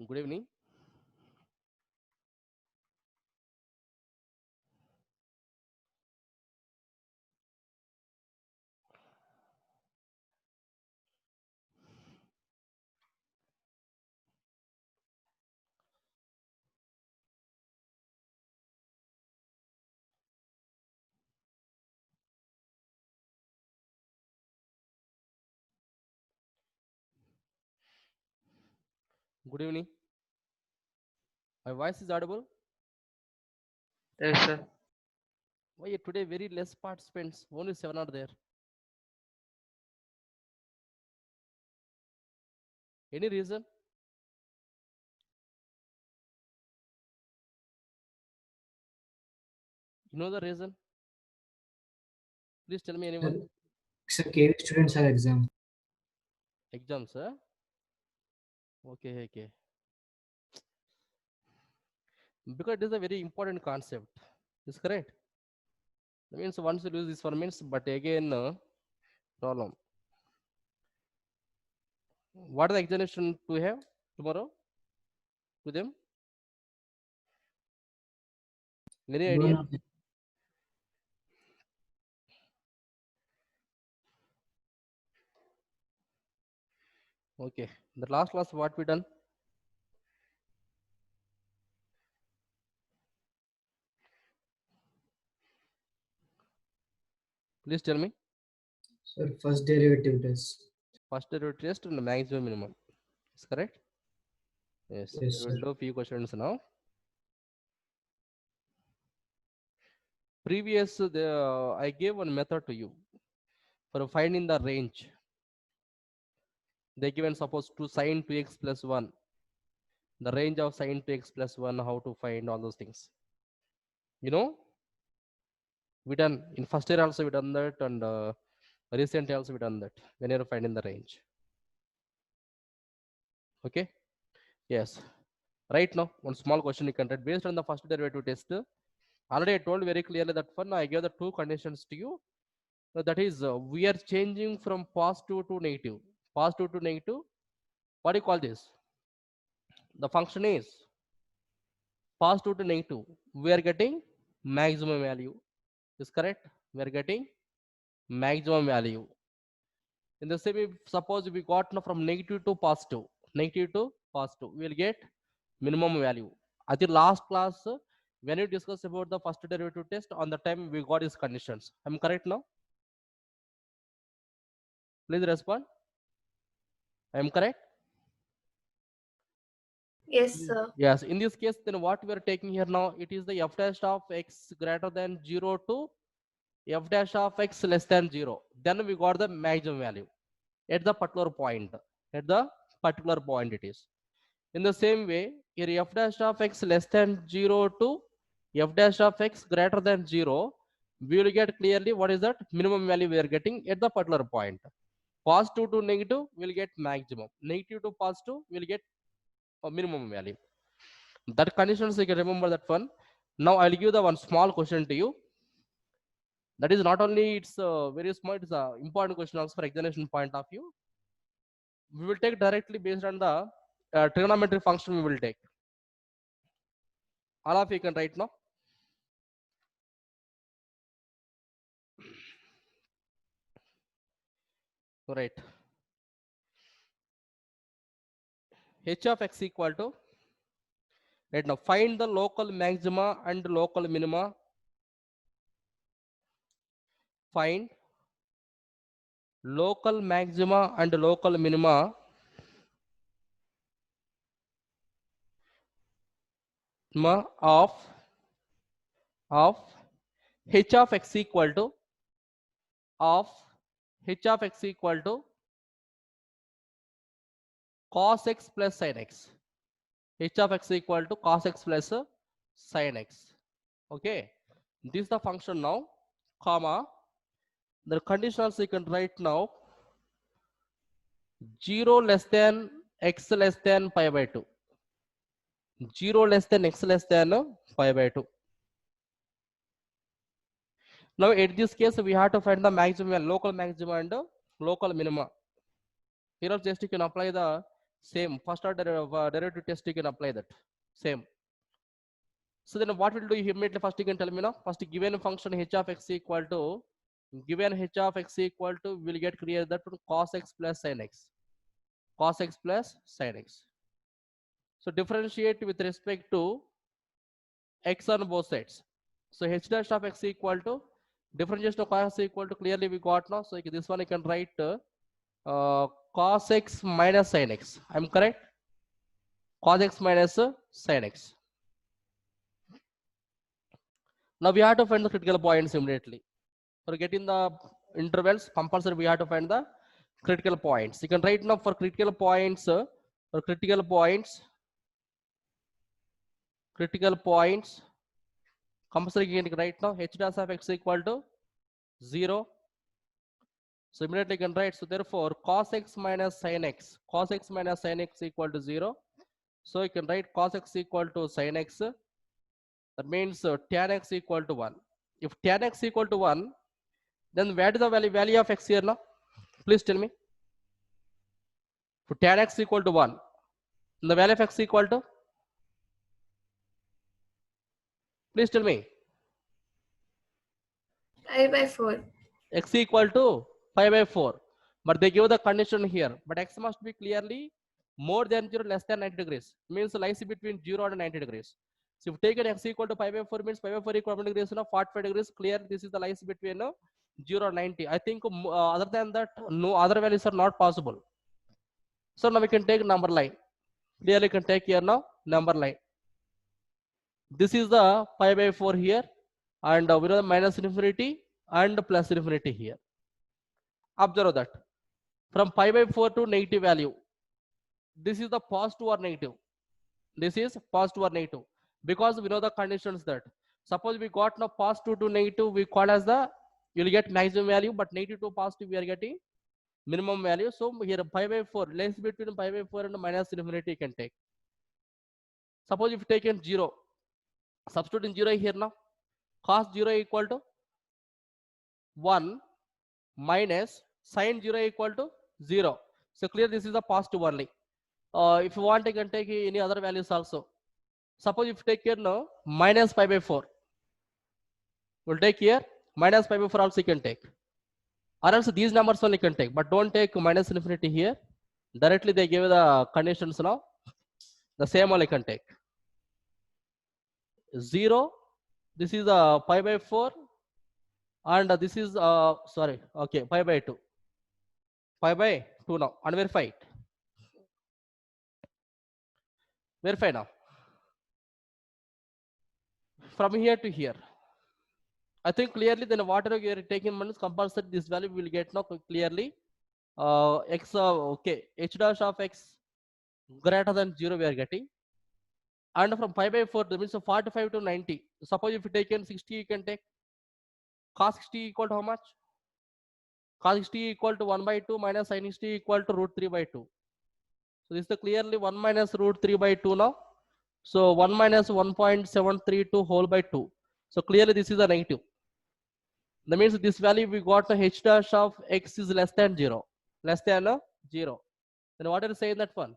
Good evening. Good evening. My voice is audible. Yes, sir. Why today very less participants? Only 7 are there. Any reason? You know the reason? Please tell me anyone. Sir, sir, KV students have exam. Exams, huh? Okay, okay. Because it is a very important concept. Is correct? That means once you lose this one means, but again, problem. What are the examination to have tomorrow to them? Any Don't idea? know. Okay. The last class what we done? Please tell me. Sir, first derivative test. First derivative test and maximum minimum. Is correct? Yes. Yes, We sir. will do few questions now. Previous, I gave one method to you for finding the range. They given suppose to sine 2x plus 1. The range of sine 2x plus 1, how to find all those things. You know, we done in first year also we done that, and recently also we done that when you're finding the range. Okay. Yes. Right now, one small question you can write based on the first derivative test. Already I told very clearly that one I gave the two conditions to you. That is, we are changing from positive to negative. Positive to negative. What do you call this? The function is positive to negative. We are getting maximum value. Is correct? We are getting maximum value. In the same, if suppose we got from negative to positive, we will get minimum value. At the last class, when you discuss about the first derivative test, on the time we got these conditions. I'm correct now? Please respond. I'm correct? Yes, sir. Yes. In this case, then what we are taking here now, it is the f dash of x greater than 0 to f dash of x less than 0. Then we got the maximum value at the particular point. At the particular point it is. In the same way, here f dash of x less than 0 to f dash of x greater than 0, we will get clearly what is that minimum value we are getting at the particular point. Positive to negative, we will get maximum. Negative to positive, we will get a minimum value. That conditions you can remember that one. Now I'll give the one small question to you. That is not only it's very small, it's a important question also for examination point of view. We will take directly based on the trigonometry function we will take. All of you can write now. Right. H of x equal to, right now find the local maxima and local minima. Find local maxima and local minima of h of x equal to of h of x equal to cos x plus sin x. H of x equal to cos x plus sin x. Okay, this is the function now, comma, the conditions you can write now 0 less than x less than pi by 2. 0 less than x less than pi by 2. Now in this case we have to find the maximum, local maxima and local minima. Here just you can apply the Same. First order derivative test, you can apply that. Same. So then what will do immediately? First you can tell me now. First given function h of x equal to, given h of x equal to, we'll get clear that from cos x plus sin x. Cos x plus sin x. So differentiate with respect to x on both sides. So h dash of x equal to, differentiation of cos x equal to, clearly we got now. So this one I can write cos x minus sin x. I'm correct? Cos x minus sin x. Now we have to find the critical points immediately. For getting the intervals, compulsory we have to find the critical points. You can write now for critical points, compulsory you can write now h dash of x equal to 0. So immediately you can write, so therefore cos x minus sin x, cos x minus sin x equal to 0. So you can write cos x equal to sin x. That means tan x equal to 1. If tan x equal to 1, then where is the value of x here now? Please tell me. For tan x equal to 1, the value of x equal to? Please tell me. Pi by 4. X equal to pi by 4. But they give the condition here. But x must be clearly more than 0, less than 90 degrees. Means lies between 0 and 90 degrees. So if take an x equal to pi by 4 means pi by 4 equal to degrees, 45 degrees. Clear, this is the lies between 0 and 90. I think other than that, no other values are not possible. So now we can take number line. Clearly can take here now number line. This is the pi by 4 here, and we know the minus infinity and plus infinity here. Observe that from pi by 4 to negative value, this is the positive or negative. This is positive or negative, because we know the conditions that suppose we got now positive to negative, we call as the, you will get maximum value, but negative to positive we are getting minimum value. So here pi by 4, less between pi by 4 and minus infinity you can take. Suppose if you take in 0, substitute in 0 here now, cos 0 equal to 1 minus sin 0 equal to 0. So clear, this is a positive only. If you want, you can take any other values also. Suppose if you take here now minus pi by 4, we'll take here minus pi by 4 also you can take. Or else these numbers only can take, but don't take minus infinity here. Directly they give the conditions now. The same only can take. 0, this is pi by 4, and this is sorry, okay, pi by 2. Pi by 2 now, and verify it. Verify now. From here to here. I think clearly then whatever you are taking minus compulsory, this value will get now clearly. X okay, h dash of x greater than 0 we are getting. And from pi by 4, that means 45 to 90. Suppose if you take in 60, you can take cos 60 equal to how much? Cos 60 equal to 1 by 2 minus sin 60 equal to root 3 by 2. So this is clearly 1 minus root 3 by 2 now. So 1 minus 1.732 whole by 2. So clearly this is a negative. That means this value we got the h dash of x is less than 0. Less than 0. Then what are you saying that one?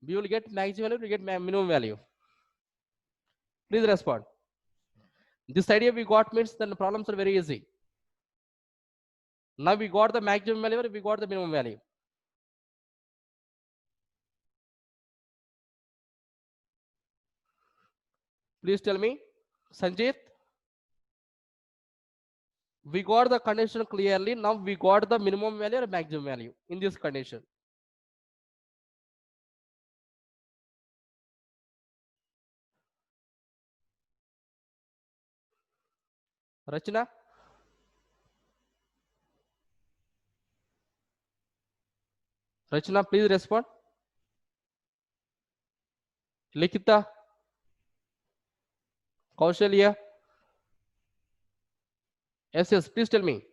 We will get maximum value, we get minimum value. Please respond. This idea we got means then the problems are very easy. Now we got the maximum value, we got the minimum value. Please tell me, Sanjit. We got the condition clearly. Now we got the minimum value or maximum value in this condition. Rachna? Rachna, please respond. Likita? Kaushalya? Yes, please tell me.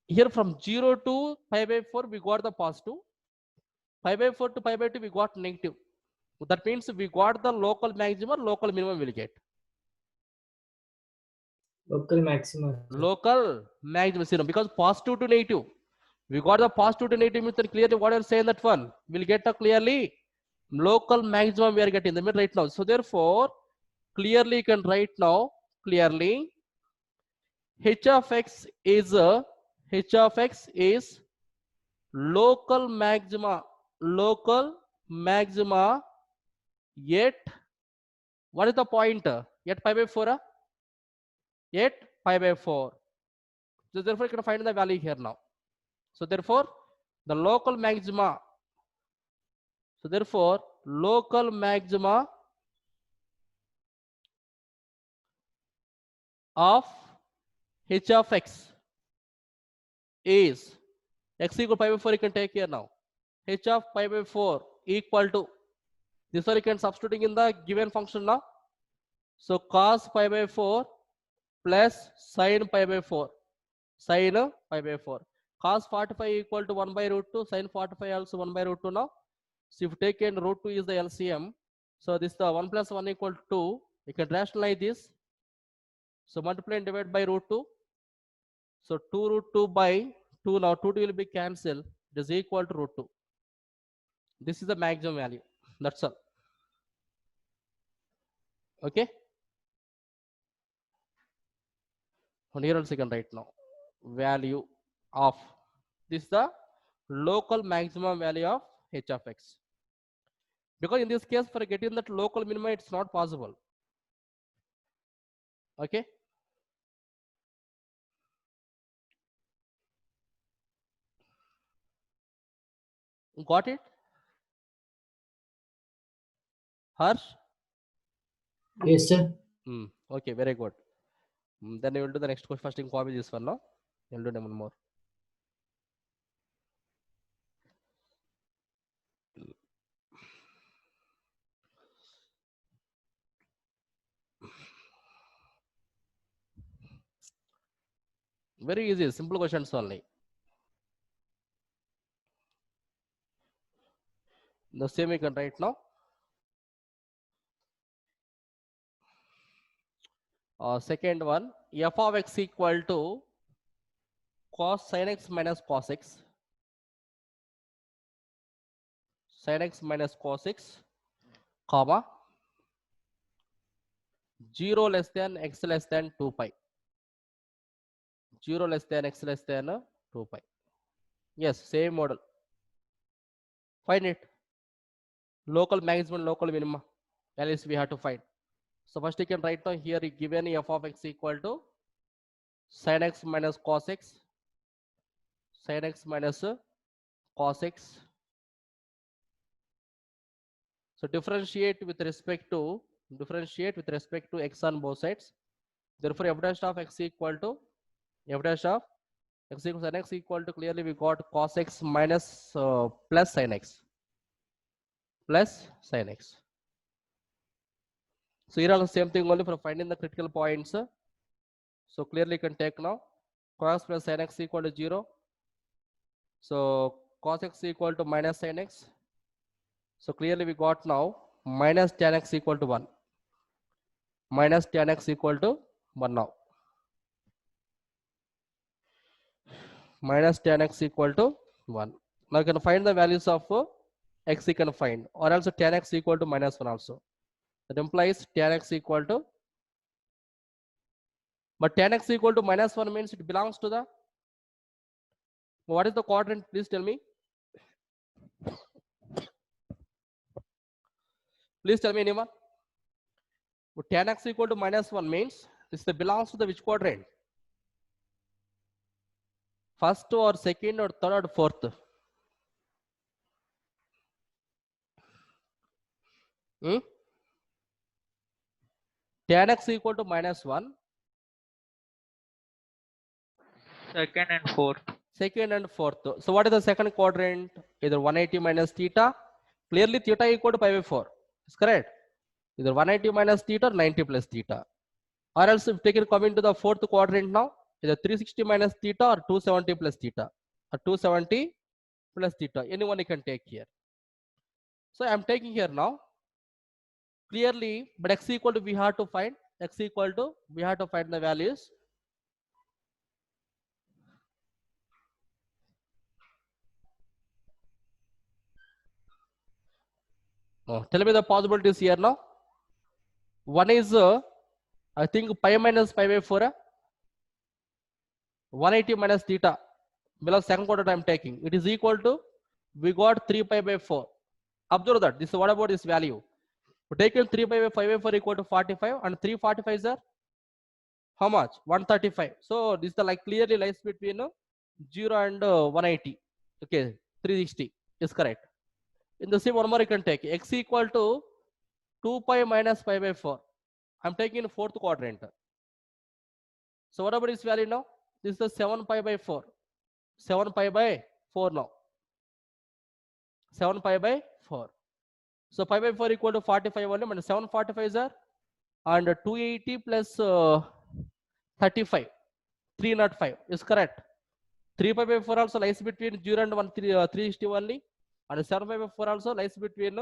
Here from 0 to pi by 4, we got the positive. Pi by 4 to pi by 2, we got negative. That means we got the local maximum, local minimum will get. Local maximum. Local maximum, because positive to negative. We got the positive to negative means then clearly what you're saying that one. We'll get a clearly local maximum we are getting the mid right now. So therefore, clearly you can write now, clearly h of x is local maxima yet what is the point? Yet pi by 4? Yet pi by 4. So therefore you can find the value here now. So therefore the local maxima. So therefore local maxima of h of x is x equal pi by 4 you can take here now. H of pi by 4 equal to this one you can substituting in the given function now. So cos pi by 4 plus sin pi by 4. Sin pi by 4. Cos 45 equal to 1 by root 2. Sin 45 also 1 by root 2 now. So if you take in root 2 is the LCM. So this the 1 plus 1 equal to 2. You can rationalize this. So multiply and divide by root 2. So 2 root 2 by 2 now 2 will be cancelled. It is equal to root 2. This is the maximum value. That's all. Okay. And here also you can write now. Value of this is the local maximum value of h of x. Because in this case, for getting that local minimum, it's not possible. Okay. Got it? Harsh? Yes, sir. Okay, very good. Then we will do the next question. First, in copy this one, no? We'll do one more. Very easy, simple questions only. The same we can write now. Second one, f of x equal to cos sin x minus cos x. Sin x minus cos x, comma 0 less than x less than 2 pi. 0 less than x less than 2 pi. Yes, same model. Find it. Local maximum, local minimum values we have to find. So first you can write down here given f of x equal to sin x minus cos x, sin x minus cos x. So differentiate with respect to x on both sides. Therefore f dash of x equal to f dash of x equals sin x equal to clearly we got cos x minus plus sin x. Plus sin x. So here are the same thing only for finding the critical points. So clearly you can take now cos plus sin x equal to 0. So cos x equal to minus sin x. So clearly we got now minus tan x equal to 1. Minus tan x equal to 1 now. Minus tan x equal to 1. Now you can find the values of x you can find, or also tan x equal to minus 1 also. That implies tan x equal to, but tan x equal to minus 1 means it belongs to the, what is the quadrant? Please tell me. Please tell me anyone. Tan x equal to minus 1 means this belongs to the which quadrant? First or second or third or fourth? Tan x equal to minus 1. Second and fourth. Second and fourth. So what is the second quadrant? Either 180 minus theta. Clearly theta equal to pi by 4. Is correct. Either 180 minus theta or 90 plus theta. Or else if taken coming to the fourth quadrant now, either 360 minus theta or 270 plus theta. Or 270 plus theta. Anyone you can take here. So I am taking here now. Clearly, but x equal to we have to find. X equal to we have to find the values. Tell me the possibilities here now. One is I think pi minus pi by 4. 180 minus theta. Below second quadrant I am taking. It is equal to, we got 3 pi by 4. Observe that. This, what about this value? We taken 3 pi by 5 by 4 equal to 45, and 345 are how much? 135. So this is the like clearly lies between 0 and 180. Okay, 360 is correct. In the same, one more you can take x equal to 2 pi minus pi by 4. I'm taking in fourth quadrant. So what about this value now? This is the 7 pi by 4. 7 pi by 4 now. 7 pi by 4. So pi by 4 equal to 45 only, and 745 are, and 280 plus 35. 305 is correct. 3 pi by 4 also lies between 0 and 360 only, and 7 pi by 4 also lies between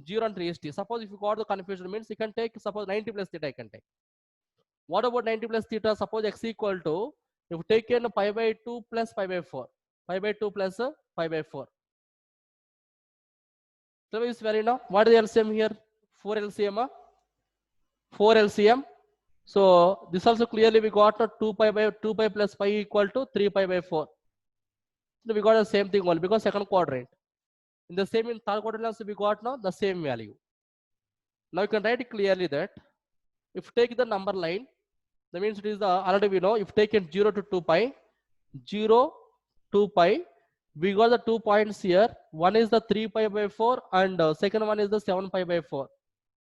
0 and 360. Suppose if you got the confusion, means you can take, suppose 90 plus theta I can take. What about 90 plus theta? Suppose x equal to, if taken pi by 2 plus pi by 4, pi by 2 plus pi by 4. So is very now. What is the LCM here? 4 LCM. 4 LCM. So this also clearly we got 2 pi by 2 pi plus pi equal to 3 pi by 4. So we got the same thing only because second quadrant. In the same, in third quadrant also we got now the same value. Now you can write it clearly that if take the number line, that means it is the, already we know, if taken 0 to 2 pi, 0, 2 pi, we got the 2 points here. One is the 3 pi by 4, and second one is the 7 pi by 4.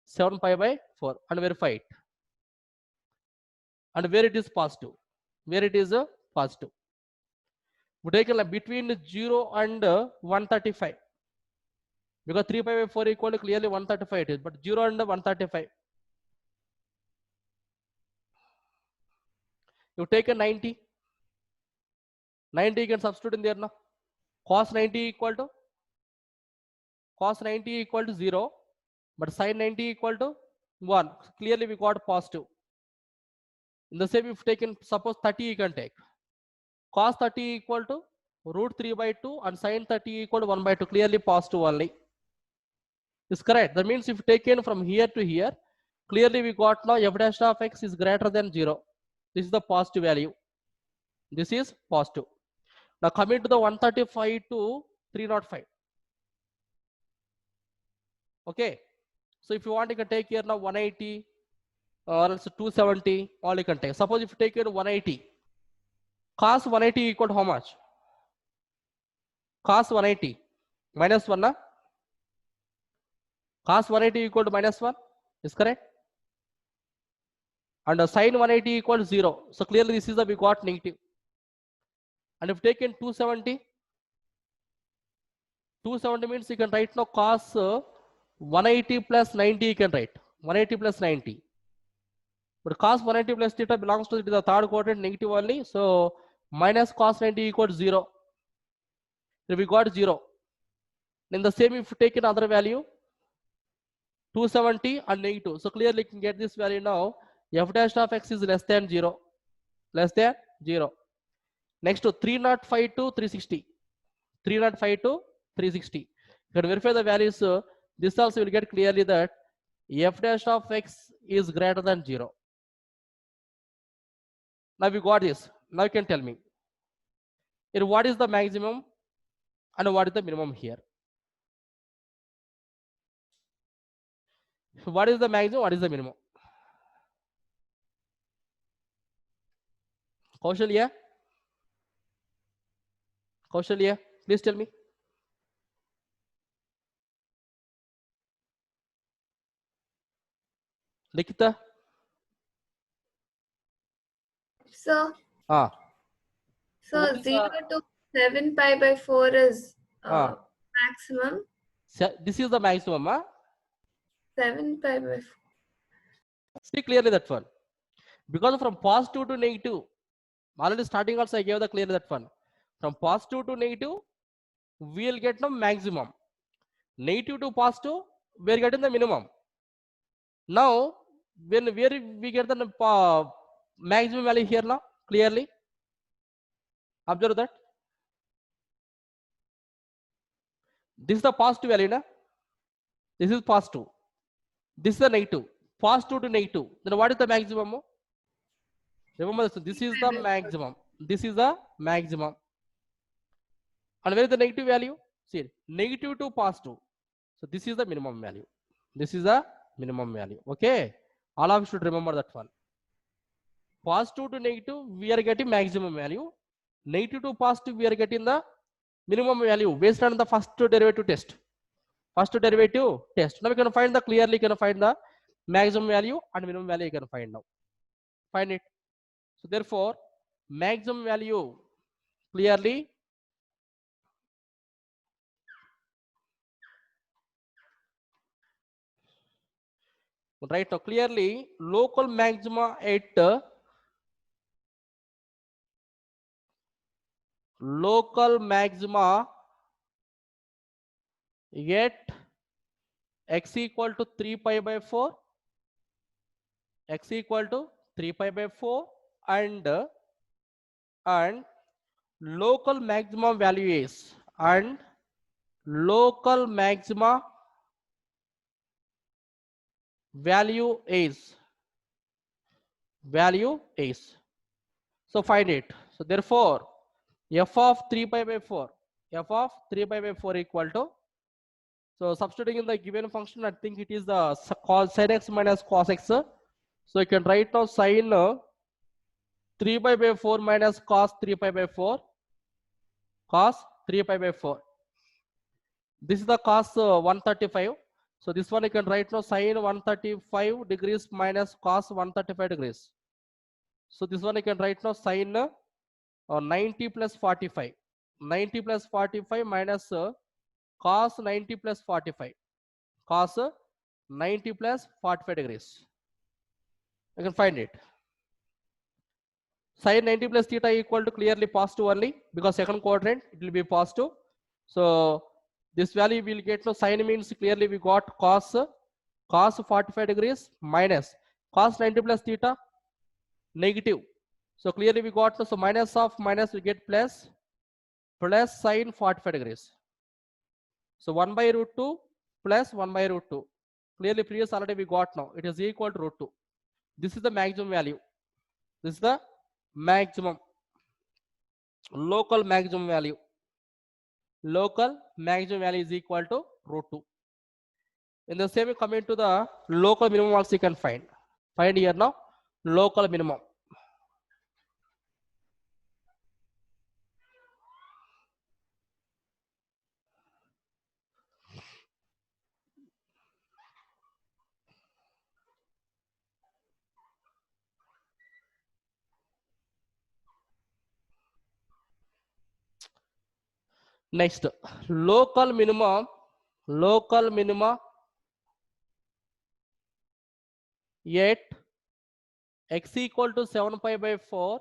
7 pi by 4, and verify it. And where it is positive, where it is positive. We take like between 0 and 135. Because 3 pi by 4 equal to clearly 135 it is, but 0 and 135. You take a 90. 90 you can substitute in there now. Cos 90 equal to, cos 90 equal to 0, but sin 90 equal to 1. Clearly we got positive. In the same, if taken, suppose 30 you can take. Cos 30 equal to root 3 by 2, and sin 30 equal to 1 by 2. Clearly positive only. Is correct. That means if taken from here to here, clearly we got now f dash of x is greater than 0. This is the positive value. This is positive. Now coming to the 135 to 305. Okay. So if you want, you can take here now 180 or else 270, all you can take. Suppose if you take here 180, cos 180 equal to how much? Cos 180 minus 1 na? Cos 180 equal to minus 1 is correct. And sin 180 equal to 0. So clearly this is the, we got negative. And if taken 270, 270 means you can write now cos 180 plus 90 you can write. 180 plus 90. But cos 180 plus theta belongs to the third quadrant, negative only. So minus cos 90 equal to 0. So we got 0. In the same, if you take another value, 270 and negative. So clearly you can get this value now. F dash of x is less than 0. Less than 0. Next to 305 to 360. 305 to 360. You can verify the values. This also will get clearly that f dash of x is greater than 0. Now we got this. Now you can tell me, here what is the maximum and what is the minimum here? What is the maximum? What is the minimum? Kaushalya? Kaushalya, please tell me. Likita? So, Ah. so What is 0 to 7 pi by 4 is maximum. This is the maximum. 7 pi by 4. See clearly that one. Because from positive to negative, already starting also I gave the clear that one. From positive to negative, we will get the maximum. Negative to positive, we are getting the minimum. Now, where we get the maximum value here now, clearly. Observe that. This is the positive value, na? This is positive. This is the negative. Positive to negative. Then what is the maximum? Remember this is the maximum. This is the maximum. And where is the negative value? See, negative to positive. So this is the minimum value. This is the minimum value. Okay. All of you should remember that one. Positive to negative, we are getting maximum value. Negative to positive, we are getting the minimum value based on the first derivative test. First derivative test. Now we can find the clearly can find the maximum value and minimum value you can find now. Find it. So therefore, maximum value clearly right now clearly local maxima at local maxima at x equal to 3 pi by 4, x equal to 3 pi by 4 and local maximum value is and local maxima value is so find it. So therefore f of 3 pi by 4 equal to, so substituting in the given function, I think it is the cos sin x minus cos x. So you can write now sin 3 pi by 4 minus cos 3 pi by 4, cos 3 pi by 4. This is the cos 135. So this one you can write now sin 135 degrees minus cos 135 degrees. So this one you can write now sin 90 plus 45. 90 plus 45 minus cos 90 plus 45. Cos 90 plus 45 degrees. You can find it. Sin 90 plus theta equal to clearly positive only because second quadrant it will be positive. So this value will get no sin means clearly we got cos 45 degrees minus cos 90 plus theta negative. So clearly we got no, so minus of minus we get plus sin 45 degrees. So 1 by root 2 plus 1 by root 2. Clearly previous already we got now. It is equal to root 2. This is the maximum value. This is the maximum. Local maximum value. Local maximum value is equal to root 2. In the same coming to the local minimum also you can find. Find here now local minimum. Next, local minimum yet x equal to 7 pi by 4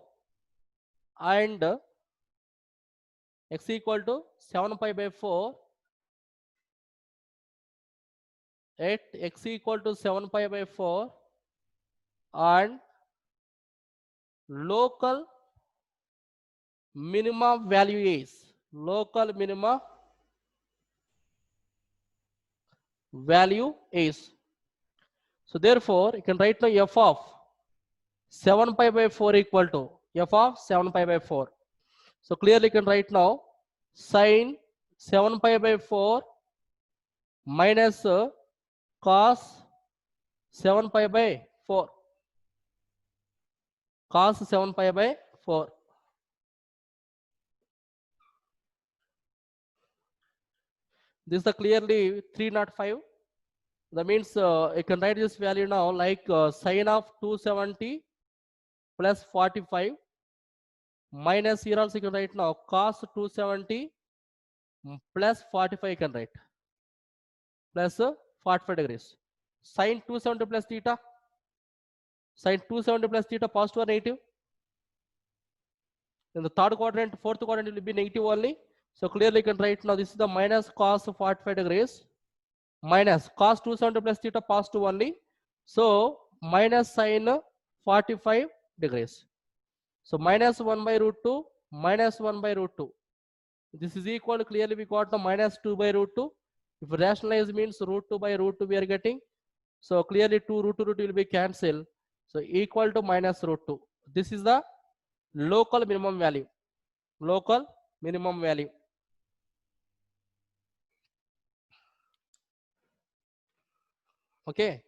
and x equal to 7 pi by 4 at x equal to 7 pi by 4 and local minimum value is so therefore you can write now f of 7 pi by 4 equal to f of 7 pi by 4. So clearly you can write now sin 7 pi by 4 minus cos 7 pi by 4. Cos 7 pi by 4. This is the clearly 305. That means you can write this value now like sin of 270 plus 45 minus here also you can write now cos 270 plus 45 you can write plus 45 degrees. Sin 270 plus theta. Sin 270 plus theta positive or negative? In the third quadrant, fourth quadrant will be negative only. So clearly you can write now this is the minus cos 45 degrees minus cos 270 plus theta positive only. So minus sin 45 degrees. So minus 1 by root 2 minus 1 by root 2. This is equal to clearly we got the minus 2 by root 2. If rationalize means root 2 by root 2 we are getting. So clearly 2 root 2 root will be cancelled. So equal to minus root 2. This is the local minimum value. Local minimum value. Okay.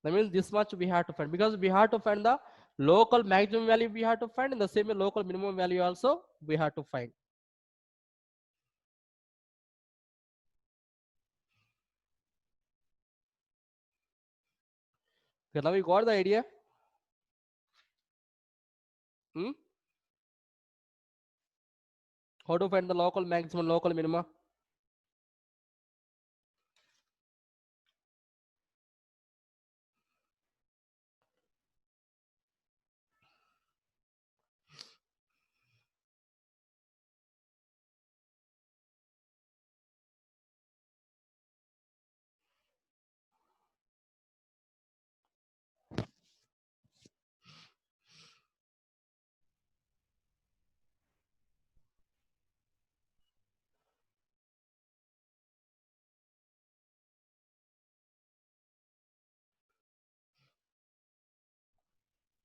That means this much we have to find, because we have to find the local maximum value we have to find, and the same local minimum value also we have to find. Okay, now we got the idea. How to find the local maximum, local minimum?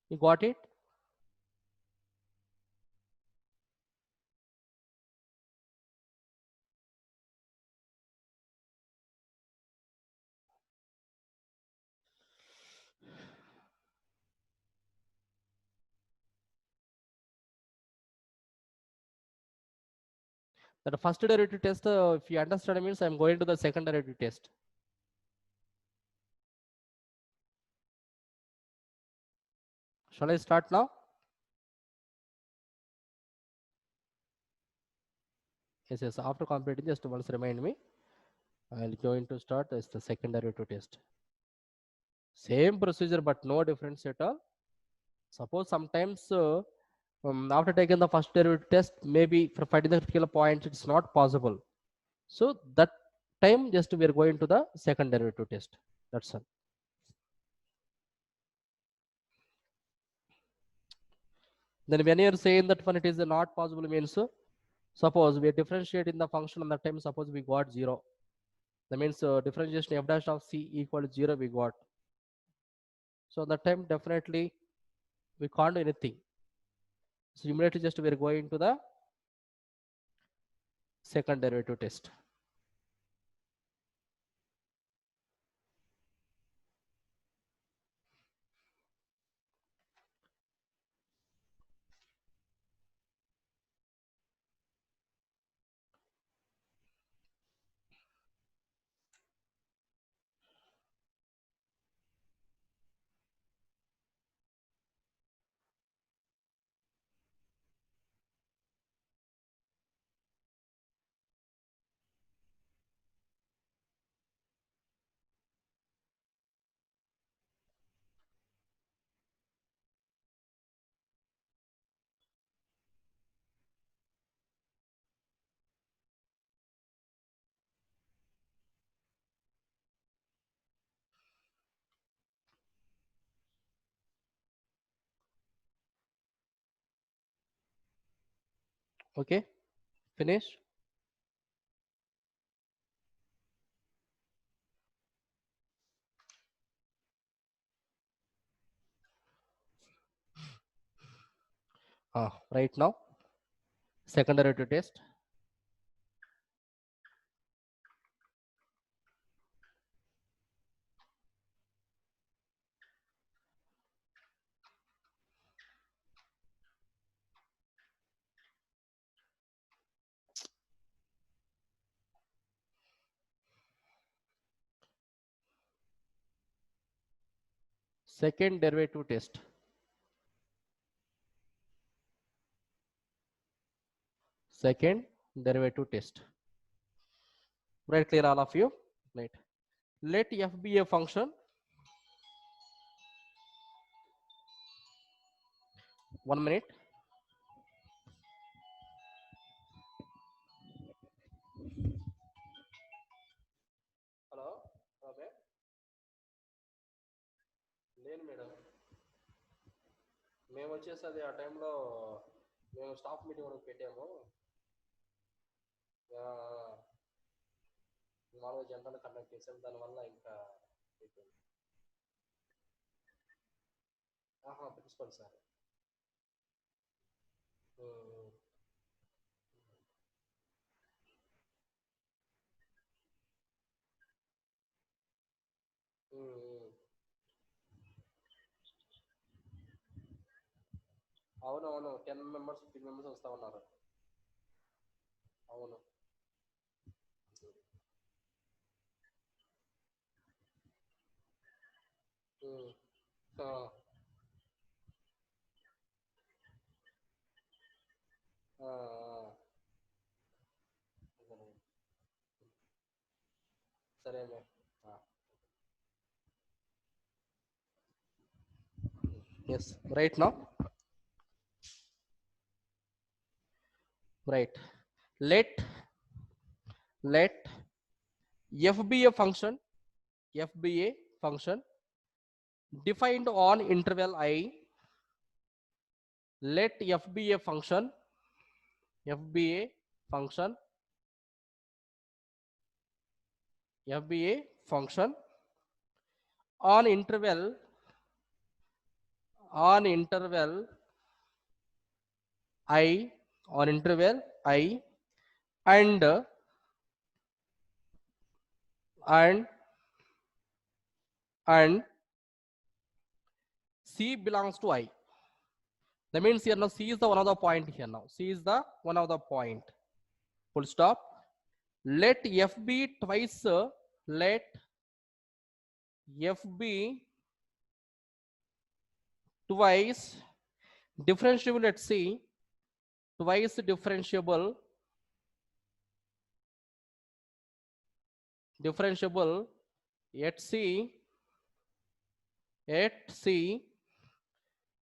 You got it? That first derivative test, if you understand, means I'm going to the second derivative test. Shall I start now? Yes. After completing, just once remind me. I'll going to start as the second derivative test. Same procedure, but no difference at all. Suppose sometimes after taking the first derivative test, maybe for finding the critical point, it's not possible. So that time, just we are going to the second derivative test. That's all. Then when you are saying that when it is not possible means, suppose we are differentiating the function on the time, suppose we got 0. That means differentiation f dash of c equal to 0 we got. So that time definitely we can't do anything. So immediately just we are going to the second derivative test. Okay, finish. Right now, second derivative test. Second derivative test. Second derivative test. Right, clear all of you? Right. Let f be a function. 1 minute. Hello. Okay. నేను madam మేము వచ్చేసి అది ఆ టైంలో మేము staff meeting ఒకటి పెట్టాము. మామూలుగా జనరల్ కండక్ట్ చేసాం దానివల్ల ఇంకా ప్రిన్సిపల్ సార్. అవునవును 10 మెంబర్స్ 15 మెంబర్స్ వస్తా ఉన్నారు. అవును. ఆ, ఆ, సరే ma'am. Yes right now right. Let f be a function defined on interval I. Let f be a function f be a function on interval I and C belongs to I. That means here now C is the one of the point here now. C is the one of the point. Full stop. Let f be twice. Let f be twice differentiable at C. Twice differentiable at C.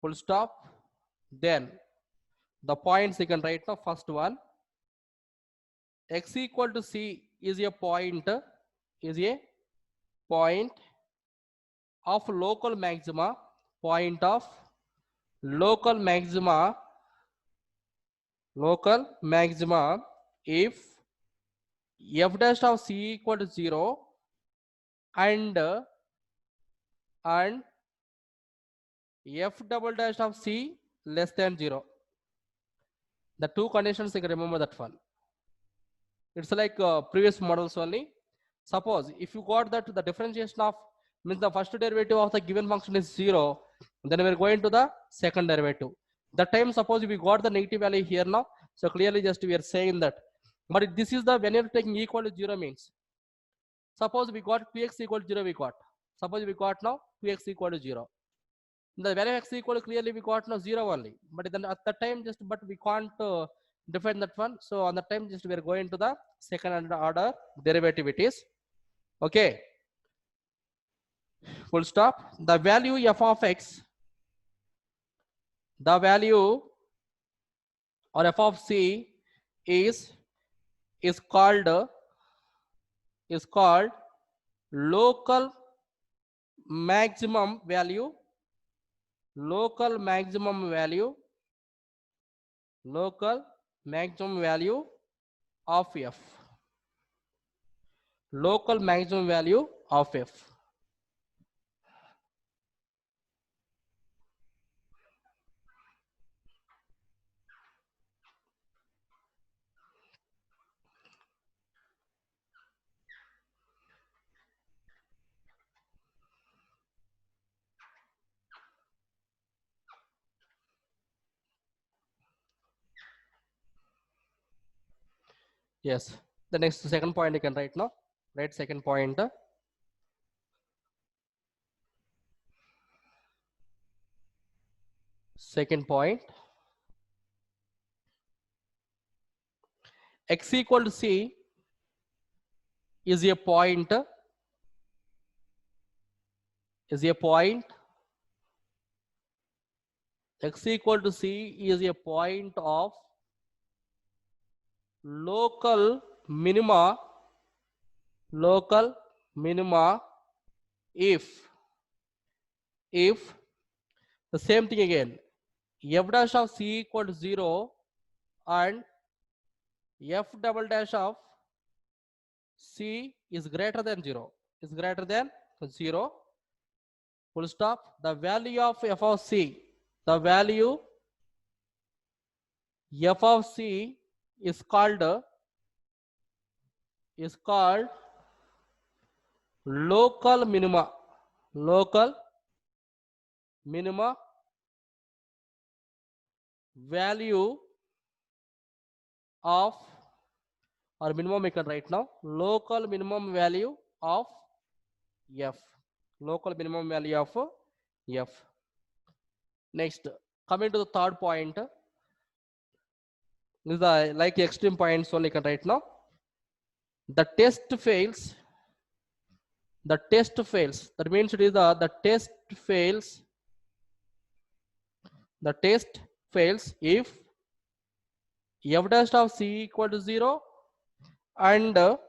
Full stop. Then the points you can write now. First one, x equal to C is a point of local maxima, if f dash of C equal to 0 and f double dash of C less than 0. The two conditions, you can remember that one. It's like previous models only. Suppose if you got that the differentiation of means the first derivative of the given function is 0, then we're going to the second derivative. That time suppose we got the negative value here now, so clearly just we are saying that. But this is the when you're taking equal to 0 means. Suppose we got 2x equal to 0, we got. Suppose we got now 2x equal to 0. The value of x equal to clearly we got now 0 only. But then at that time just but we can't define that one. So on that time just we are going to the second order derivative it is. Okay. Full stop. The value f of x, the value or f of C is called local maximum value of f. Local maximum value of f. Yes. The next second point you can write now. Write second point. Second point. X equal to C is a point. X equal to C is a point of local minima if the same thing again, f dash of C equal to 0 and f double dash of C is greater than 0, is greater than 0, full stop. The value of f of C, the value f of C is called local minima, local minima value of, or minimum we can write now, local minimum value of f, local minimum value of f. Next, coming to the third point, this is the like extreme points only can write now. The test fails, the test fails, that means it is the test fails, the test fails if f dash of C equal to 0 and f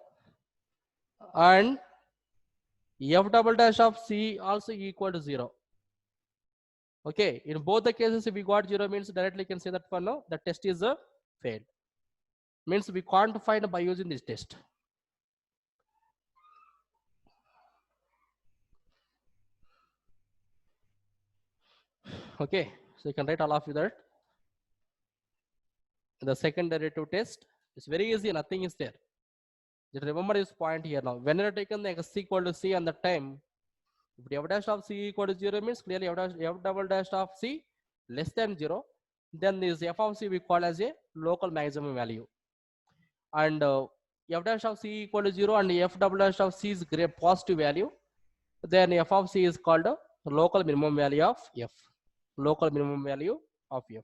double dash of C also equal to 0. Okay, in both the cases, if we got 0 means directly can say that for now the test is failed. Means we can't find by using this test. Okay, so you can write all of you that. The second derivative test is very easy, nothing is there. Just remember this point here now. When you are taken the x equal to C on the time, if f dash of C equal to 0 means clearly f double dash of C less than 0, then this f of C we call as a local maximum value. And f dash of C equal to 0 and f double dash of C is great positive value, then f of C is called a local minimum value of f, local minimum value of f.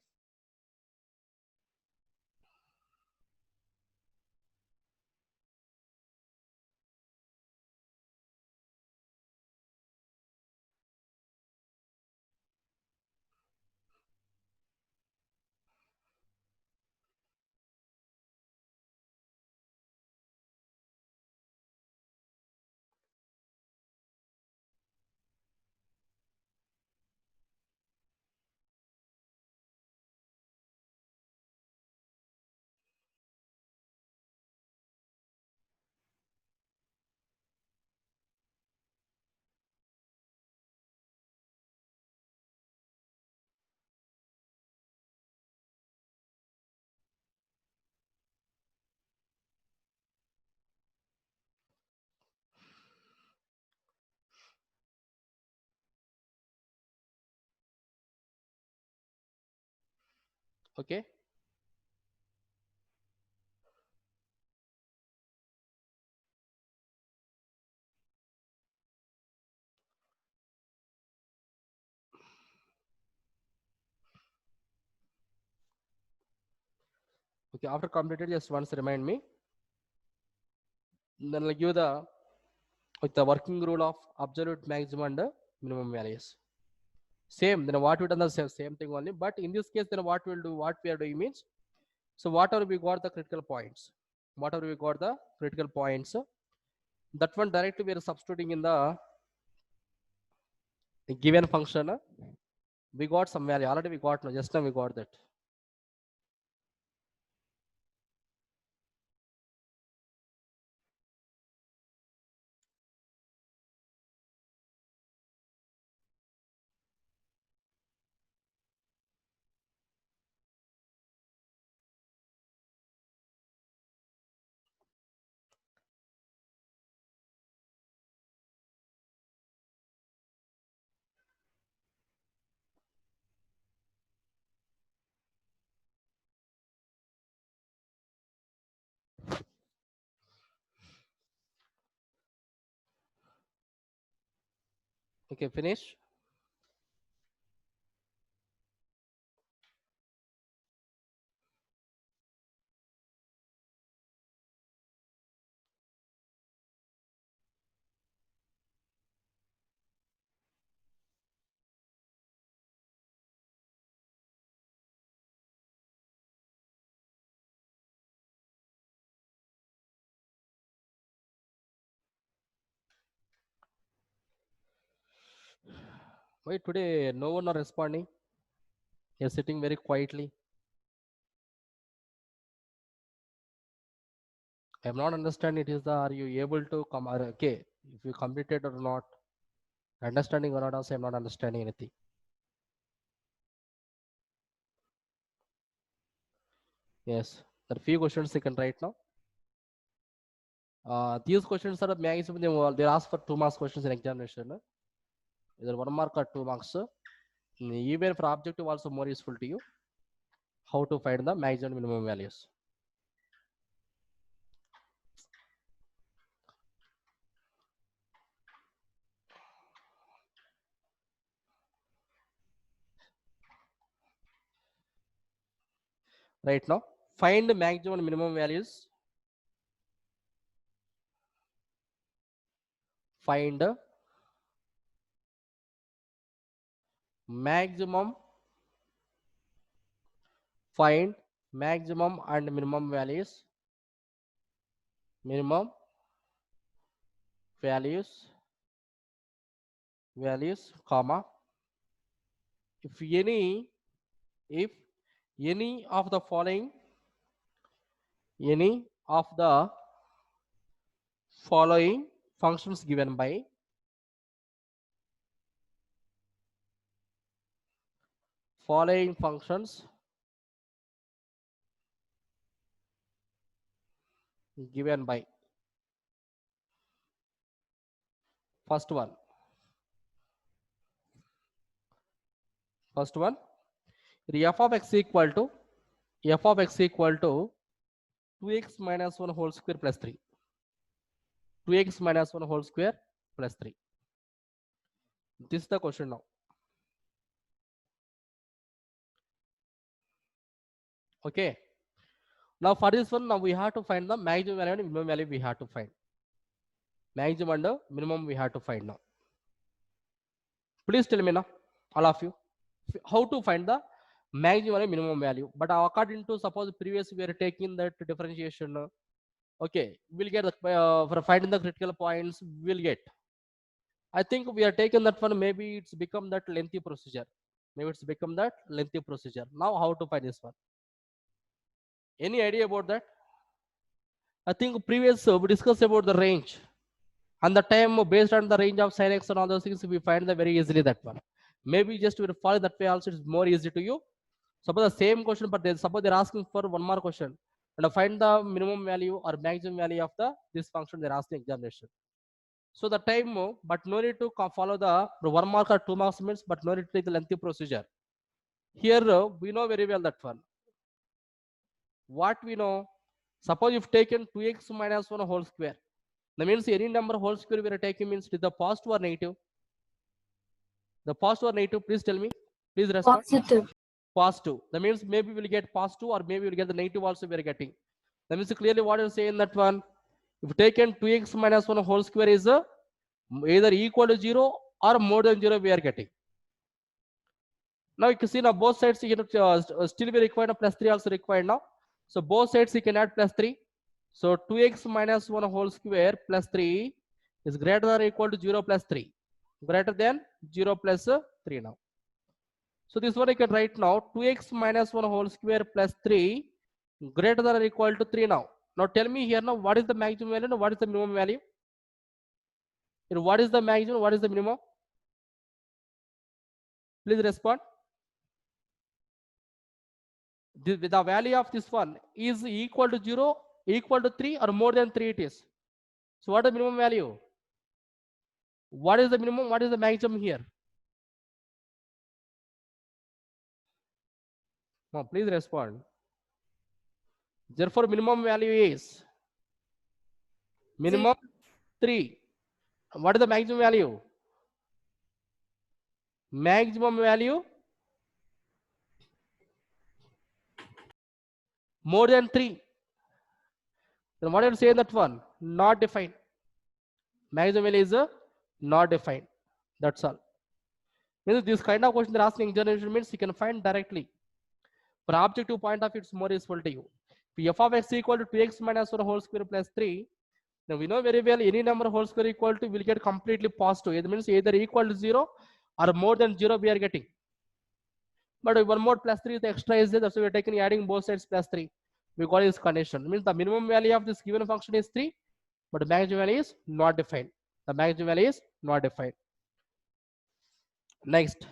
Okay. Okay, after completed, just once remind me. Then I'll give the with the working rule of absolute maximum and minimum values. Same, then what we done the same thing only, but in this case, then what we'll do, what we are doing means, so whatever we got the critical points, whatever we got the critical points, that one directly we are substituting in the given function. We got some value already, we got, no, just now we got that. Okay, finish. Why today no one are responding? You're sitting very quietly. I'm not understanding. It is the are you able to come? Okay, if you completed or not, understanding or not, also I'm not understanding anything. Yes, there are few questions you can write now. These questions are maximum. They ask for 2 marks questions in examination. Either 1 mark or 2 marks. Even for objective, also more useful to you. How to find the maximum and minimum values. Right now, find the maximum and minimum values. Find maximum. Find maximum and minimum values. Minimum values, comma. If any of the following, any of the following functions given by following functions given by first one the f of x equal to 2x minus 1 whole square plus 3, 2x minus 1 whole square plus 3. This is the question now. Okay, now for this one, now we have to find the maximum value and minimum value. We have to find maximum and minimum. We have to find now. Please tell me now, all of you, how to find the maximum and minimum value. But according to suppose previous we are taking that differentiation. Okay, we'll get the, for finding the critical points. We'll get. I think we are taking that one. Maybe it's become that lengthy procedure. Now how to find this one? Any idea about that? I think previous we discussed about the range. And the time based on the range of sin x and all those things, we find the very easily that one. Maybe just we follow that way also, it's more easy to you. Suppose the same question, but suppose they're asking for 1 more question and find the minimum value or maximum value of this function they're asking examination. So the time, but no need to follow the 1 mark or 2 marks means, but no need to take the lengthy procedure. Here we know very well that one. What we know, suppose you've taken 2x minus 1 whole square. That means any number whole square we are taking means is the positive or negative? The positive or negative, please tell me. Please respond. Positive. Positive. That means maybe we'll get positive or maybe we'll get the negative also we are getting. That means clearly what you say in that one. If taken 2x minus 1 whole square is either equal to 0 or more than 0 we are getting. Now you can see now both sides you can still be required, a plus 3 also required now. So both sides you can add plus 3. So 2x minus 1 whole square plus 3 is greater than or equal to 0 plus 3. Greater than 0 plus 3 now. So this one I can write now 2x minus 1 whole square plus 3 greater than or equal to 3 now. Now tell me here now what is the maximum value and what is the minimum value? Here, what is the maximum? What is the minimum? Please respond. The value of this one is equal to 0, equal to 3 or more than 3 it is. So what is the minimum value? What is the minimum? What is the maximum here? No, please respond. Therefore, minimum value is minimum 3. What is the maximum value? Maximum value more than 3. Then what do you say in that one? Not defined. Maximum value is not defined. That's all. Means this kind of question they're asking examination means you can find directly. For objective point of view, it's more useful to you. If f of x equal to 2x minus 1 whole square plus 3, now we know very well any number whole square equal to will get completely positive. It means either equal to 0 or more than 0 we are getting. But one more plus 3 the extra is there, so we are taking adding both sides plus 3. we got this condition. Means the minimum value of this given function is 3, but the maximum value is not defined. The maximum value is not defined. Next.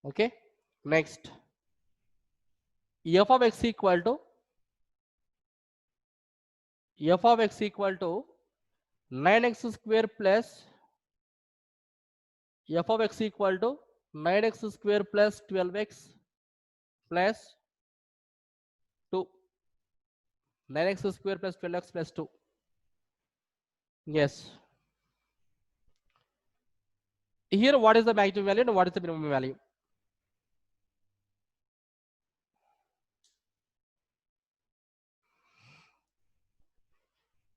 Okay. Next. F of x equal to 9x square plus f of x equal to 9x square plus 12x plus 2. 9x square plus 12x plus 2. Yes. Here, what is the maximum value and what is the minimum value?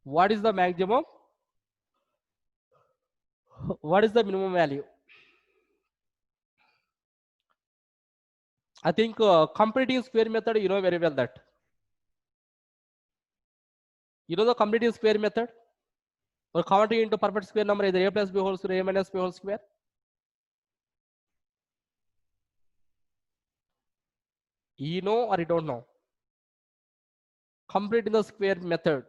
What is the maximum? What is the minimum value? I think completing square method, you know very well that. You know the completing square method? Or converting into perfect square number either a plus b whole square, a minus b whole square. You know or you don't know? Completing the square method.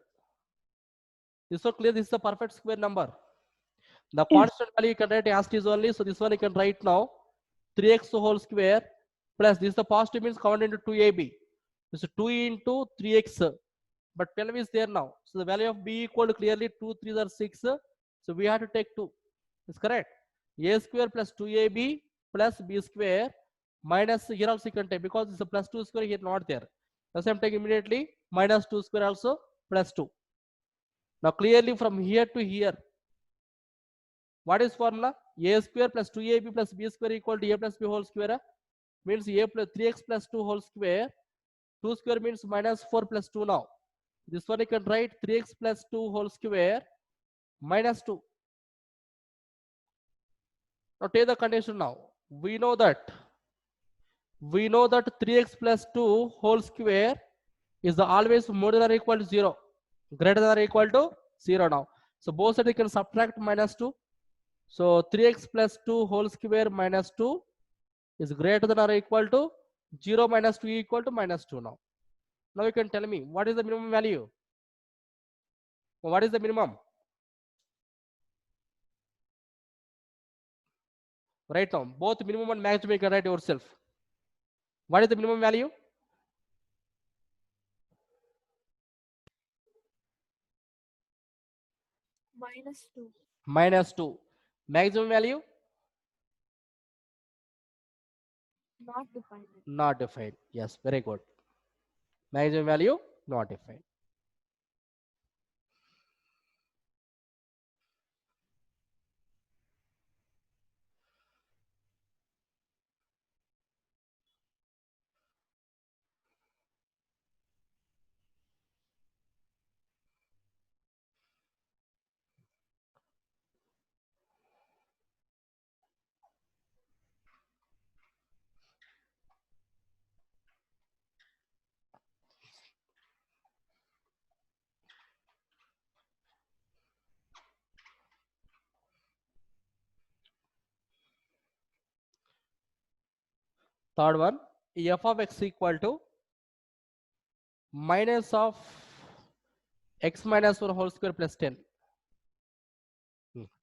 Is so clear? This is a perfect square number. The constant value you can write as it is only. So this one you can write now 3x whole square plus this is the positive means convert into 2ab. So 2 into 3x. But 12 is there now. So the value of b equal to clearly 2, 3 are 6. So we have to take 2. Is correct. A square plus 2ab plus b square minus here also you can take because it's a plus 2 square here not there. That's why I'm taking immediately minus 2 square also plus 2. Now clearly from here to here, what is formula? A square plus 2ab plus b square equal to a plus b whole square means a plus 3x plus 2 whole square. 2 square means minus 4 plus 2 now. This one you can write 3x plus 2 whole square minus 2. Now take the condition now. We know that 3x plus 2 whole square is always more than or equal to 0. Greater than or equal to 0 now. So both sides you can subtract minus 2. So 3x plus 2 whole square minus 2 is greater than or equal to 0 minus 2 equal to minus 2 now. Now you can tell me what is the minimum value? What is the minimum? Right now, both minimum and maximum you can write yourself. What is the minimum value? -2. Minus 2. Maximum value? Not defined. Not defined. Yes, very good. Maximum value not defined. Third one, f of x equal to minus of x minus 1 whole square plus 10.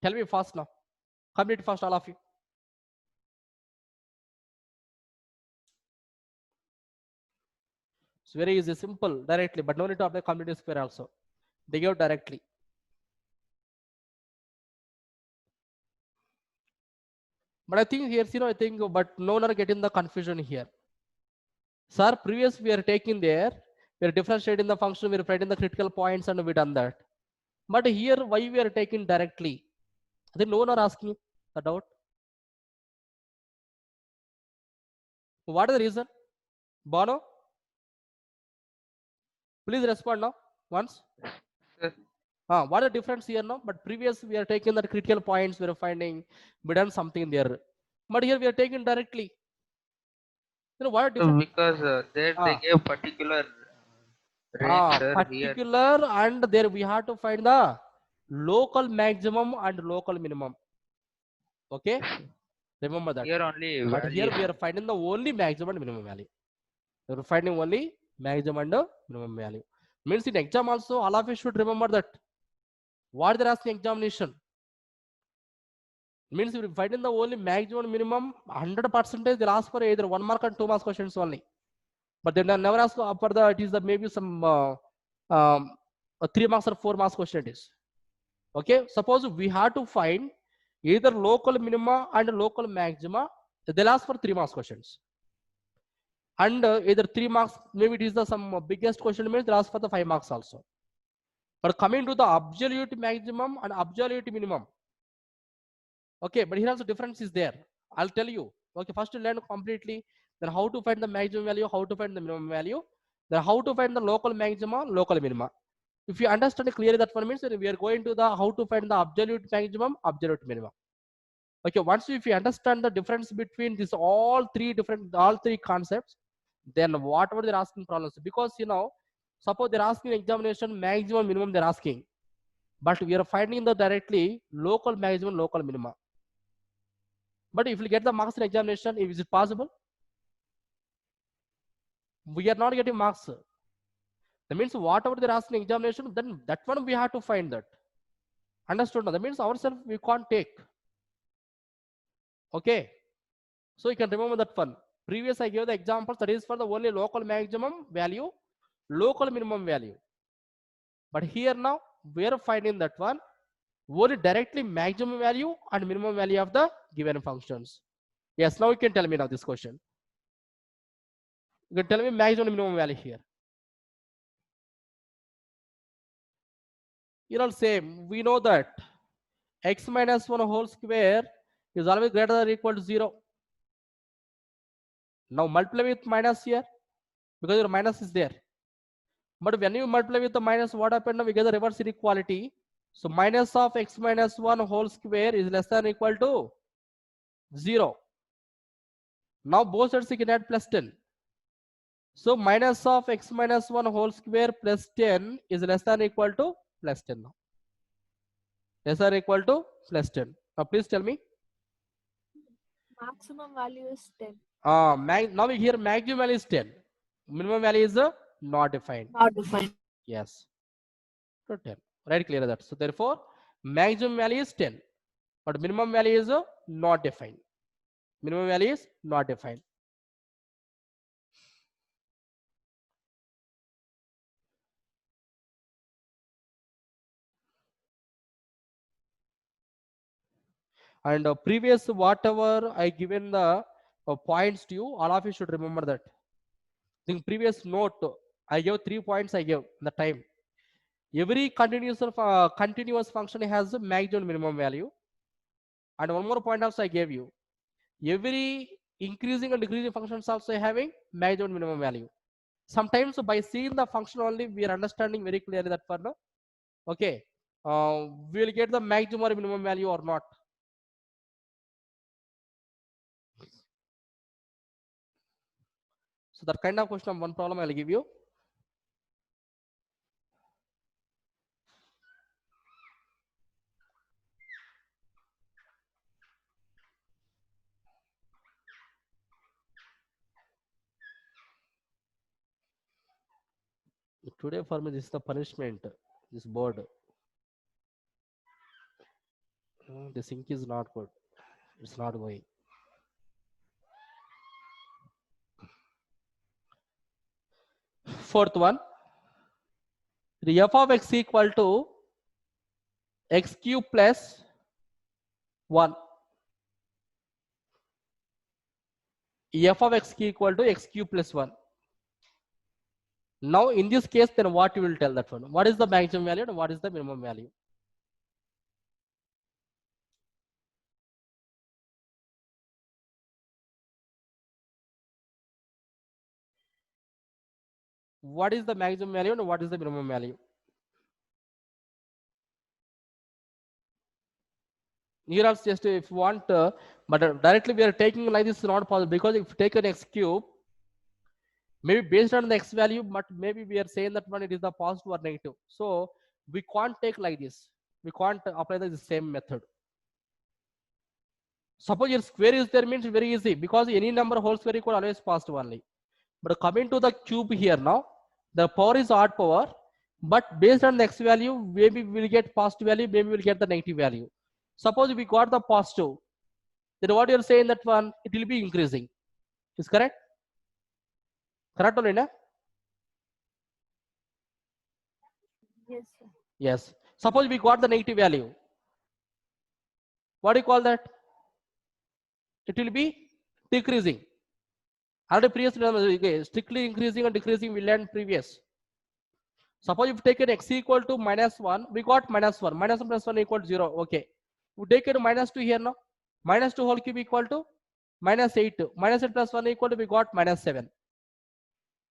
Tell me fast now. Complete fast, all of you. It's very easy, simple, directly, but no need to apply complete square also. They give directly. But I think here, but no one are getting the confusion here. Sir, previous we are taking there, we are differentiating the function, we are writing the critical points and we done that. But here, why we are taking directly? I think no one are asking the doubt. What is the reason? Bono? Please respond now. once? Sir, What is the difference here now? But previous we are taking the critical points, we are finding we done something there. But here we are taking directly. You know what are so different? because there they Ah, gave particular range, sir. Here, particular, and there we have to find the local maximum and local minimum. Okay, remember that. here only But here values. we are finding the only maximum and minimum value. We are finding only maximum and minimum value. Means in exam also all of you should remember that. What they're asking examination means if you find in the only maximum and minimum 100% they'll ask for either 1 mark and 2 marks questions only. But they never ask for the it is the maybe some 3 marks or 4 marks question it is. Okay, suppose we have to find either local minima and local maxima, they'll ask for 3 marks questions. And either 3 marks, maybe it is the some biggest question means they'll ask for the 5 marks also. But coming to the absolute maximum and absolute minimum, okay, but here also difference is there. I'll tell you. Okay, first to learn completely, then how to find the maximum value, how to find the minimum value, then how to find the local maxima, local minima. If you understand clearly that one means then we are going to the how to find the absolute maximum, absolute minimum. Okay, once if you understand the difference between these all three concepts, then whatever they're asking problems, because you know, suppose they're asking examination maximum, minimum they're asking, but we are finding the directly local maximum, local minimum. But if we get the marks in examination, is it possible? We are not getting marks. That means whatever they're asking in examination, then that one we have to find that. Understood? That means ourselves we can't take. Okay. So you can remember that one. Previous I gave the examples that is for the only local maximum value, local minimum value. But here now we are finding that one only directly maximum value and minimum value of the given functions. Yes, now you can tell me now this question. You can tell me maximum and minimum value here. You know, same. We know that x minus 1 whole square is always greater than or equal to 0. Now multiply with minus here because your minus is there. But when you multiply with the minus, what happened? Now we get the reverse inequality. So minus of x minus 1 whole square is less than or equal to 0. Now both sides you can add plus 10. So minus of x minus 1 whole square plus 10 is less than or equal to plus 10 now. Less than or equal to plus 10. Now please tell me. Maximum value is 10. Now we hear maximum value is 10. Minimum value is not defined. Not defined. Yes. So 10. Right, clear that. So therefore, maximum value is 10. But minimum value is not defined. Minimum value is not defined. And previous whatever I given the points to you, all of you should remember that. In previous note, I gave 3 points I gave in the time. Every continuous function has a maximum minimum value. And one more point also I gave you. Every increasing and decreasing functions also having maximum minimum value. Sometimes by seeing the function only, we are understanding very clearly that for now. Okay, we will get the maximum or minimum value or not. So that kind of question, one problem I will give you. Today for me, this is the punishment. This board. The sync is not good. It's not going. Fourth one. The f of x equal to x cube plus 1. F of x equal to x cube plus 1. Now in this case, then what you will tell that one? What is the maximum value and what is the minimum value? What is the maximum value and what is the minimum value? Here also just if you want, but directly we are taking like this is not possible, because if you take an x cube, maybe based on the x value, but maybe we are saying that one it is the positive or negative. So we can't take like this. We can't apply the same method. Suppose your square is there, means very easy, because any number whole square equal always positive only. But coming to the cube here now, the power is odd power, but based on the x value, maybe we will get positive value, maybe we will get the negative value. Suppose we got the positive, then what you are saying that one, it will be increasing. Is correct? Correct or not? Yes, sir. Yes. Suppose we got the negative value. What do you call that? It will be decreasing. Already previous strictly increasing and decreasing we learned previous. Suppose if taken x equal to -1, we got -1. -1 plus 1 equal to 0. Okay. We take it -2 here now. -2 whole cube equal to -8. -8 plus 1 equal to we got -7.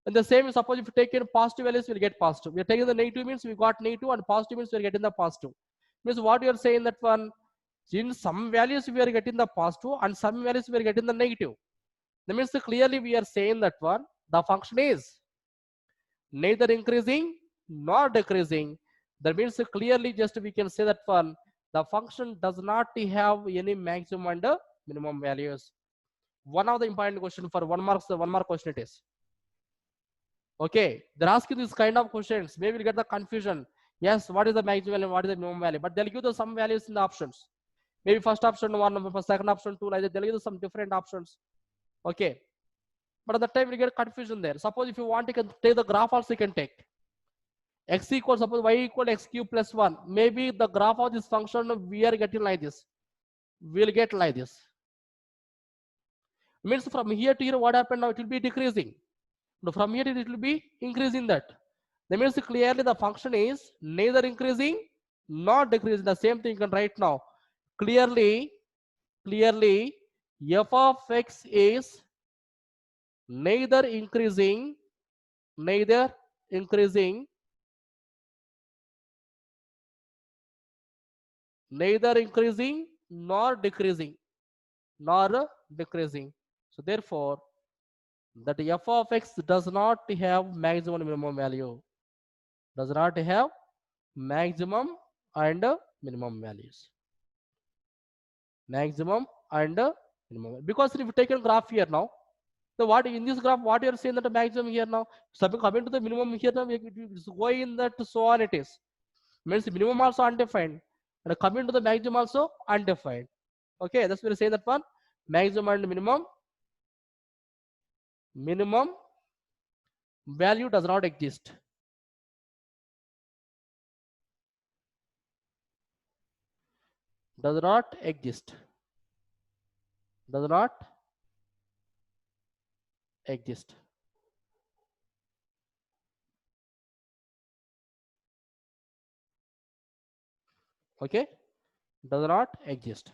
And the same, suppose if you take in positive values, we'll get positive. We are taking the negative means we got negative, and positive means we are getting the positive. Means what you are saying that one, in some values we are getting the positive and some values we are getting the negative. That means clearly we are saying that one, the function is neither increasing nor decreasing. That means clearly just we can say that one, the function does not have any maximum and minimum values. One of the important question for 1 mark question it is. Okay, they're asking this kind of questions. Maybe we'll get the confusion. Yes, what is the maximum value, what is the minimum value? But they'll give the some values in the options. Maybe first option 1, second option 2, like that. They'll give some different options. Okay. But at the time we get confusion there. Suppose if you want, you can take the graph also you can take. X equals, suppose y equal x cube plus 1. Maybe the graph of this function we are getting like this. We'll get like this. Means from here to here, what happened now? It will be decreasing. Now from here it will be increasing that. That means clearly the function is neither increasing nor decreasing. The same thing you can write now. Clearly f of x is neither increasing nor decreasing. So therefore, that f of x does not have maximum and minimum value. Does not have maximum and minimum values. Maximum and minimum. Because if you take a graph here now, so what in this graph, what you are saying that the maximum here now, so coming to the minimum here now, it is going that so on it is. Means minimum also undefined, and coming to the maximum also undefined. Okay, that's what we say that one, maximum and minimum value does not exist. Does not exist. Does not exist. Okay, does not exist.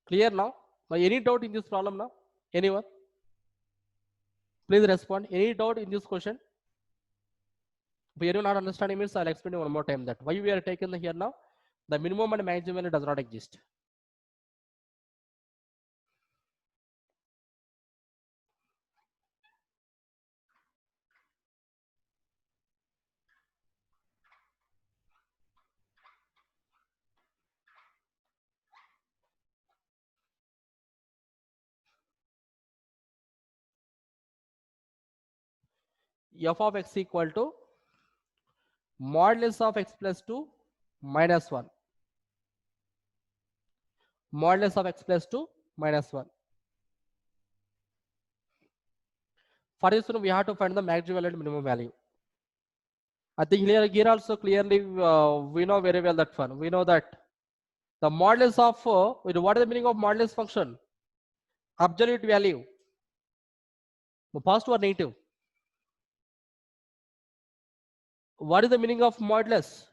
Clear now? Any doubt in this problem now? Anyone? Please respond. Any doubt in this question? If you are not understanding means I'll explain you one more time that why we are taking here now. The minimum and maximum value does not exist. F of x equal to modulus of x plus 2 minus 1. Modulus of x plus 2 minus 1. For this one, we have to find the maximum value and minimum value. I think here also clearly we know very well that one. We know that the modulus of what is the meaning of modulus function? Absolute value. Positive or negative? What is the meaning of modulus?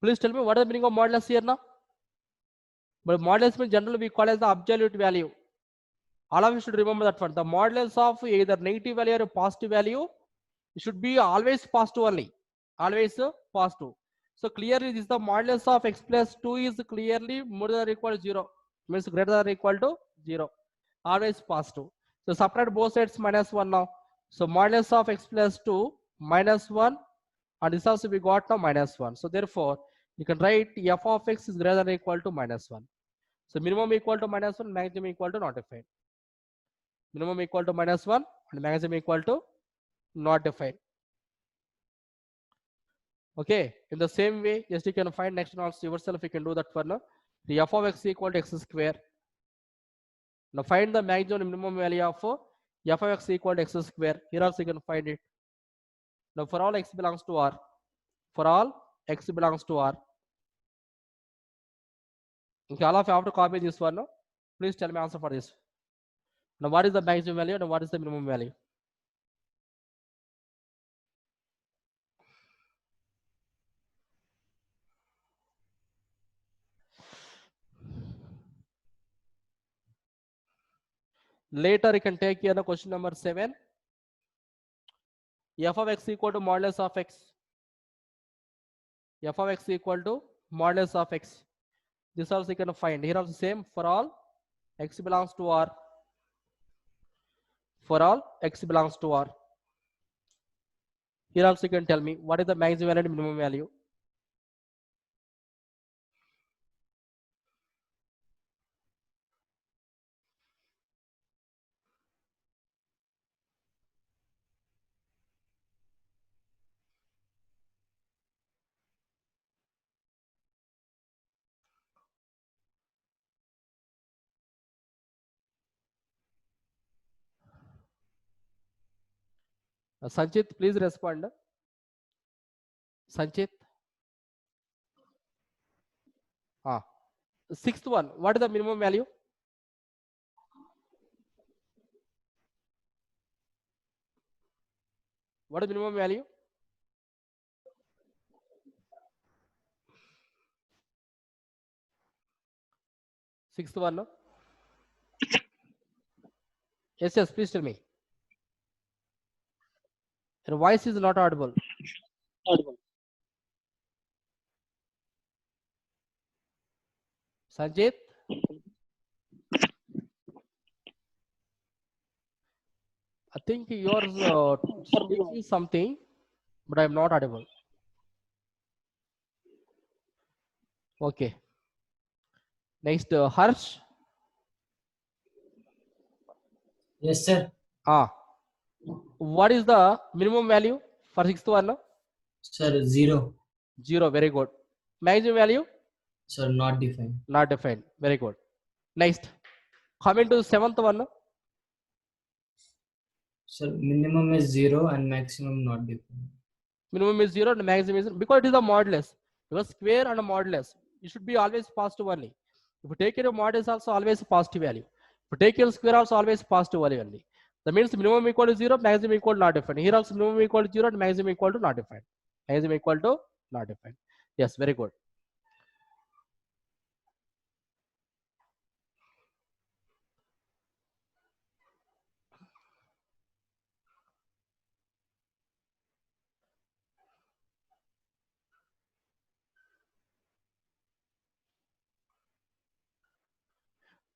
Please tell me what is the meaning of modulus here now? But modulus means generally we call as the absolute value. All of you should remember that one. The modulus of either negative value or positive value, it should be always positive only. Always positive. So clearly this is the modulus of x plus 2 is clearly more than or equal to 0. Means greater than or equal to 0. Always positive. So subtract both sides minus 1 now. So modulus of x plus 2 minus 1, and this also we got now minus 1. So therefore you can write f of x is greater than or equal to minus 1. So minimum equal to minus 1, maximum equal to not defined. Minimum equal to minus 1 and maximum equal to not defined. Okay, in the same way, just you can find next one also yourself, you can do that for now. The f of x equal to x square. Now find the maximum and minimum value of f of x equal to x square. Here also you can find it. Now for all x belongs to R. For all x belongs to R. Okay, all of you have to copy this one. No? Please tell me answer for this. Now what is the maximum value and what is the minimum value? Later you can take here the question number 7. F of x equal to modulus of x. F of x equal to modulus of x. This also you can find. Here also same for all x belongs to R. For all x belongs to R. Here also you can tell me what is the maximum value and minimum value. Sanchit, please respond. Sanchit. Sixth one, what is the minimum value? What is minimum value? Sixth one. No? Yes, yes, please tell me. Your voice is not audible. Sanjit? I think you're speaking something, but I'm not audible. Okay. Next, Harsh. Yes, sir. What is the minimum value for sixth one? No? Sir, 0. 0. Very good. Maximum value? Sir, not defined. Not defined. Very good. Next, coming to the seventh one. No? Sir, minimum is 0 and maximum not defined. Minimum is 0 and maximum is because it is a modulus. Because square and a modulus, it should be always positive only. If you take your modulus also always positive value. If you take your square also always positive value only. That means minimum equal to 0, maximum equal to not defined. Here also minimum equal to 0 and maximum equal to not defined. Maximum equal to not defined. Yes, very good.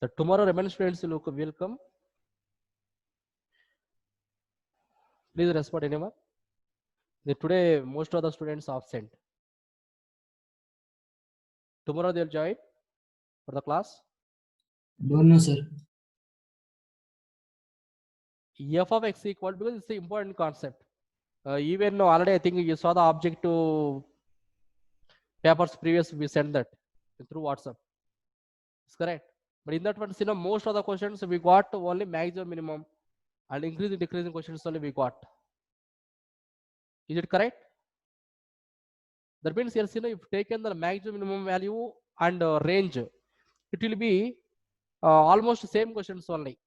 The tomorrow remaining students will come. Please respond anyone. Today most of the students are absent. Tomorrow they'll join for the class. Don't know, sir. F of x equal, because it's an important concept. Even already I think you saw the objective papers previous, we sent that through WhatsApp. It's correct. But in that one, most of the questions we got only maximum, minimum, and increasing, decreasing questions only we got. Is it correct? That means here, if taken the maximum, minimum value and range, it will be almost same questions only.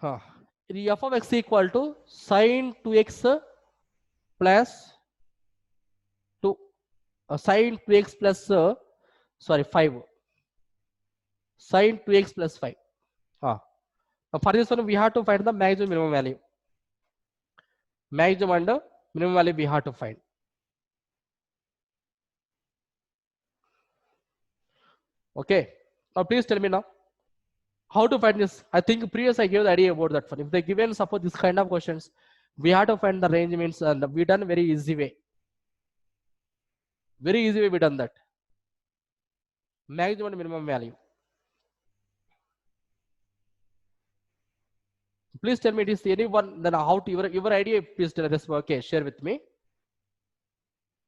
The f of x equal to sine 2x plus 2 sine 2x plus sorry 5 sine 2x plus 5. For this one we have to find the maximum minimum value. Maximum and minimum value we have to find. Okay. Now please tell me now how to find this. I think previous I gave the idea about that one. If they given suppose this kind of questions, we have to find the range means, and we done very easy way. Very easy way we done that. Maximum and minimum value. Please tell me it is anyone, then how to your idea, please tell us. Okay, share with me.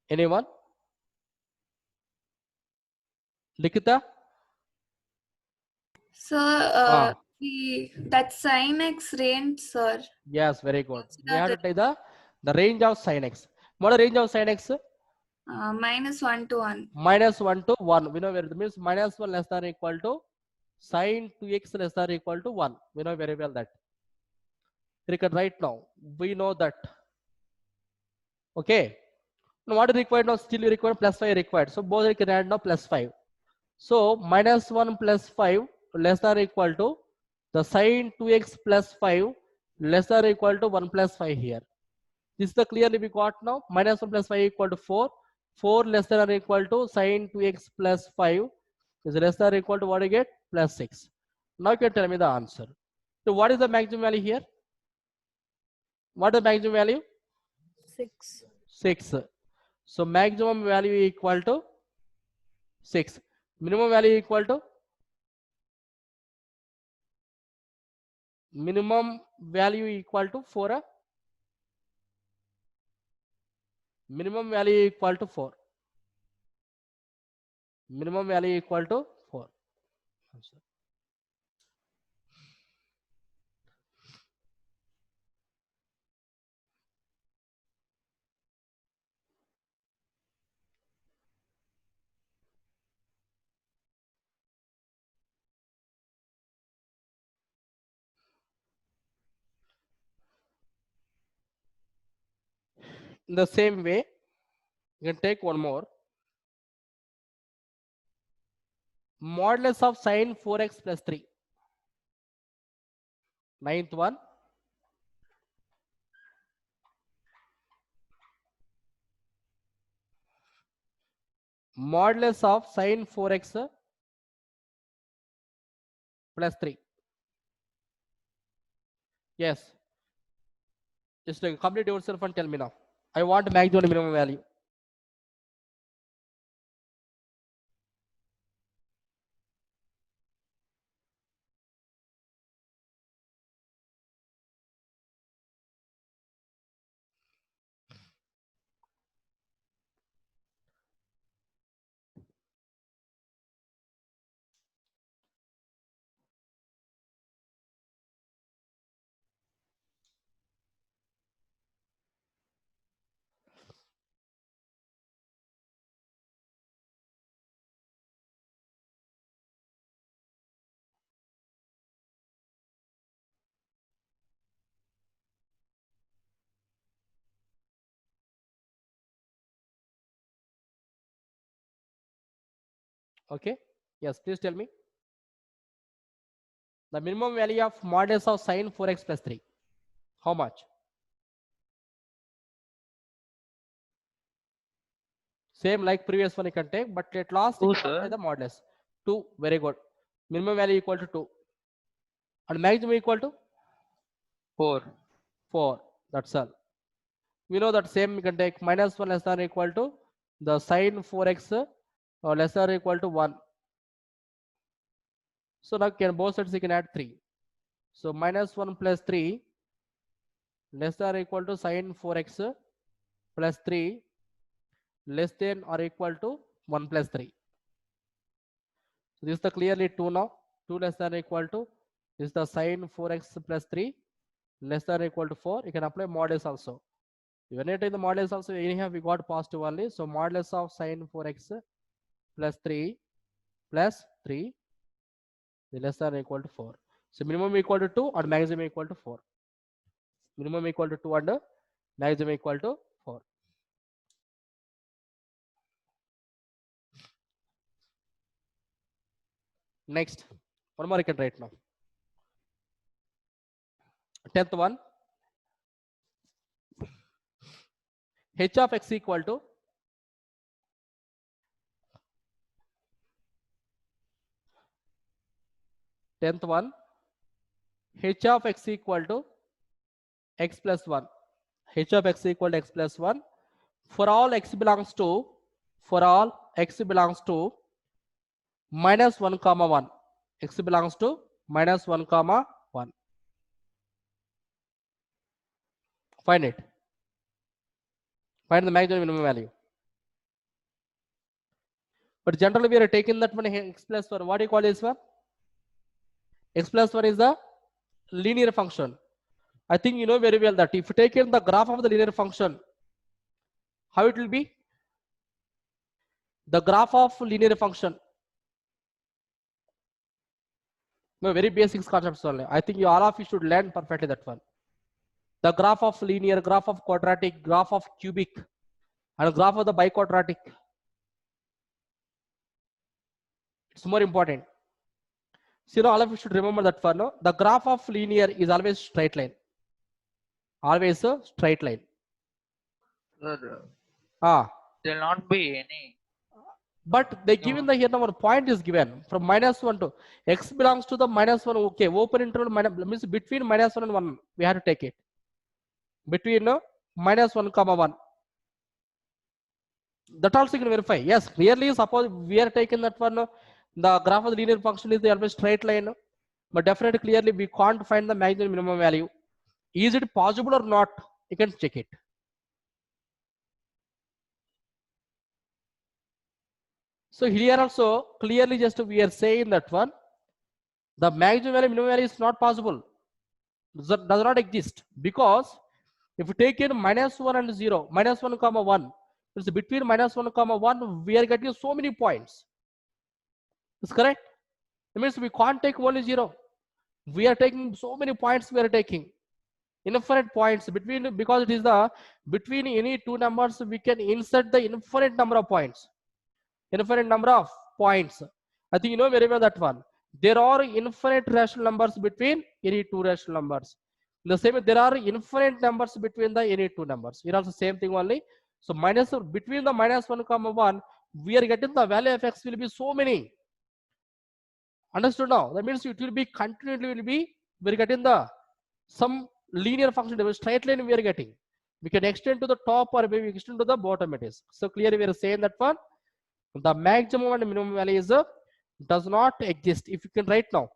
Anyone? Likita? Sir, that sin x range, sir. Yes, very good. We Consider have to take the range of sin x. What is the range of sin x? -1 to 1. -1 to 1. We know where it means -1 less than or equal to sine 2x less than or equal to 1. We know very well that. We can write now. We know that. Okay. Now what is required now? Still required +5 required. So both we can add now +5. So -1 plus 5 less than or equal to the sine 2x plus 5 less than or equal to 1 plus 5 here. This is the clearly we got now. -1 plus 5 equal to 4. 4 less than or equal to sine 2x plus 5 is less than or equal to what you get? +6. Now you can tell me the answer. So what is the maximum value here? What is the maximum value? 6. 6. So maximum value equal to 6. Minimum value equal to? Minimum value equal to 4. Minimum value equal to 4. Minimum value equal to 4. In the same way, you can take one more. Modulus of sine 4x plus 3. Ninth one. Modulus of sine 4x plus 3. Yes. Just complete yourself and tell me now. I want maximum and minimum value. Okay. Yes, please tell me. The minimum value of modulus of sine 4x plus 3. How much? Same like previous one you can take, but at last you 2, can apply sir. the modulus. 2. Very good. Minimum value equal to 2. And maximum equal to? 4. 4. That's all. We know that same you can take -1 less than or equal to the sine 4x less than or equal to 1. So now can both sides you can add 3. So -1 plus 3 less than or equal to sine 4x plus 3 less than or equal to 1 plus 3. So this is the clearly 2 now. 2 less than or equal to is the sine 4x plus 3 less than or equal to 4. You can apply modulus also. When you take the modulus also, anyhow we got positive only. So modulus of sine 4x plus 3 plus 3 is less than or equal to 4. So minimum equal to 2 or maximum equal to 4. Minimum equal to 2 and maximum equal to 4. Next, one more I can write now. 10th one, h of x equal to h of x equal to x plus 1. h of x equal to x plus 1 for all x belongs to minus 1 comma 1. X belongs to minus 1 comma 1. Find it. Find the maximum minimum value. But generally we are taking that one x plus 1. What do you call this one? X plus 1 is the linear function. I think you know very well that if you take in the graph of the linear function, how it will be? The graph of linear function. No, very basic concepts only. I think you all of you should learn perfectly that one. The graph of linear, graph of quadratic, graph of cubic, and graph of the biquadratic. It's more important. So all of you should remember that one. No? The graph of linear is always straight line. Always a straight line. Sir, Ah. there will not be any. But they given the here number point is given from minus 1 to x belongs to the minus 1. Okay, open interval minus means between minus 1 and 1. We have to take it. Between minus 1 comma 1. That also you can verify. Yes, clearly suppose we are taking that one. The graph of the linear function is always straight line. But definitely clearly we can't find the maximum minimum value. Is it possible or not? You can check it. So here also clearly just we are saying that one. The maximum value minimum value is not possible. Does not exist because if you take in minus 1 and 0, minus 1 comma 1, it's between minus 1 comma 1, we are getting so many points. Is correct? That means we can't take only 0. We are taking so many points. We are taking infinite points between, because it is the between any two numbers we can insert the infinite number of points. Infinite number of points. I think you know very well that one. There are infinite rational numbers between any two rational numbers. In the same way, there are infinite numbers between the any two numbers. Here also same thing only. So minus between the minus 1 comma 1, we are getting the value of x will be so many. Understood now? That means it will be continually will be we are getting the some linear function, straight line we are getting. We can extend to the top or maybe extend to the bottom it is. So clearly we are saying that one. The maximum and minimum value is does not exist. If you can write now,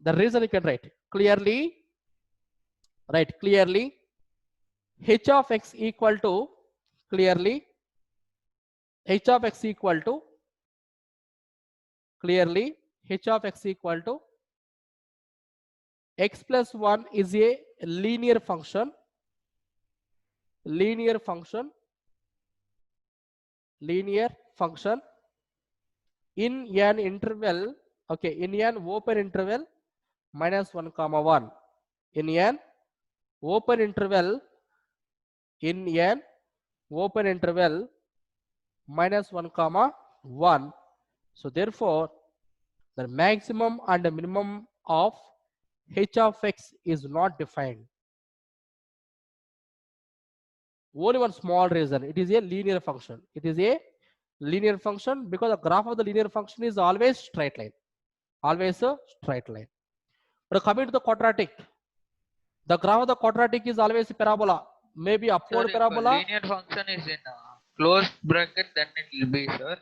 the reason you can write clearly, h of x equal to clearly h of x equal to x plus 1 is a linear function in an interval, okay, in an open interval minus 1 comma 1, in an open interval minus 1 comma 1. So therefore the maximum and the minimum of h of x is not defined. Only one small reason, it is a linear function. It is a linear function because the graph of the linear function is always straight line. Always a straight line. But coming to the quadratic, the graph of the quadratic is always a parabola. Maybe upward parabola. If linear function is in closed bracket, then it will be, sir.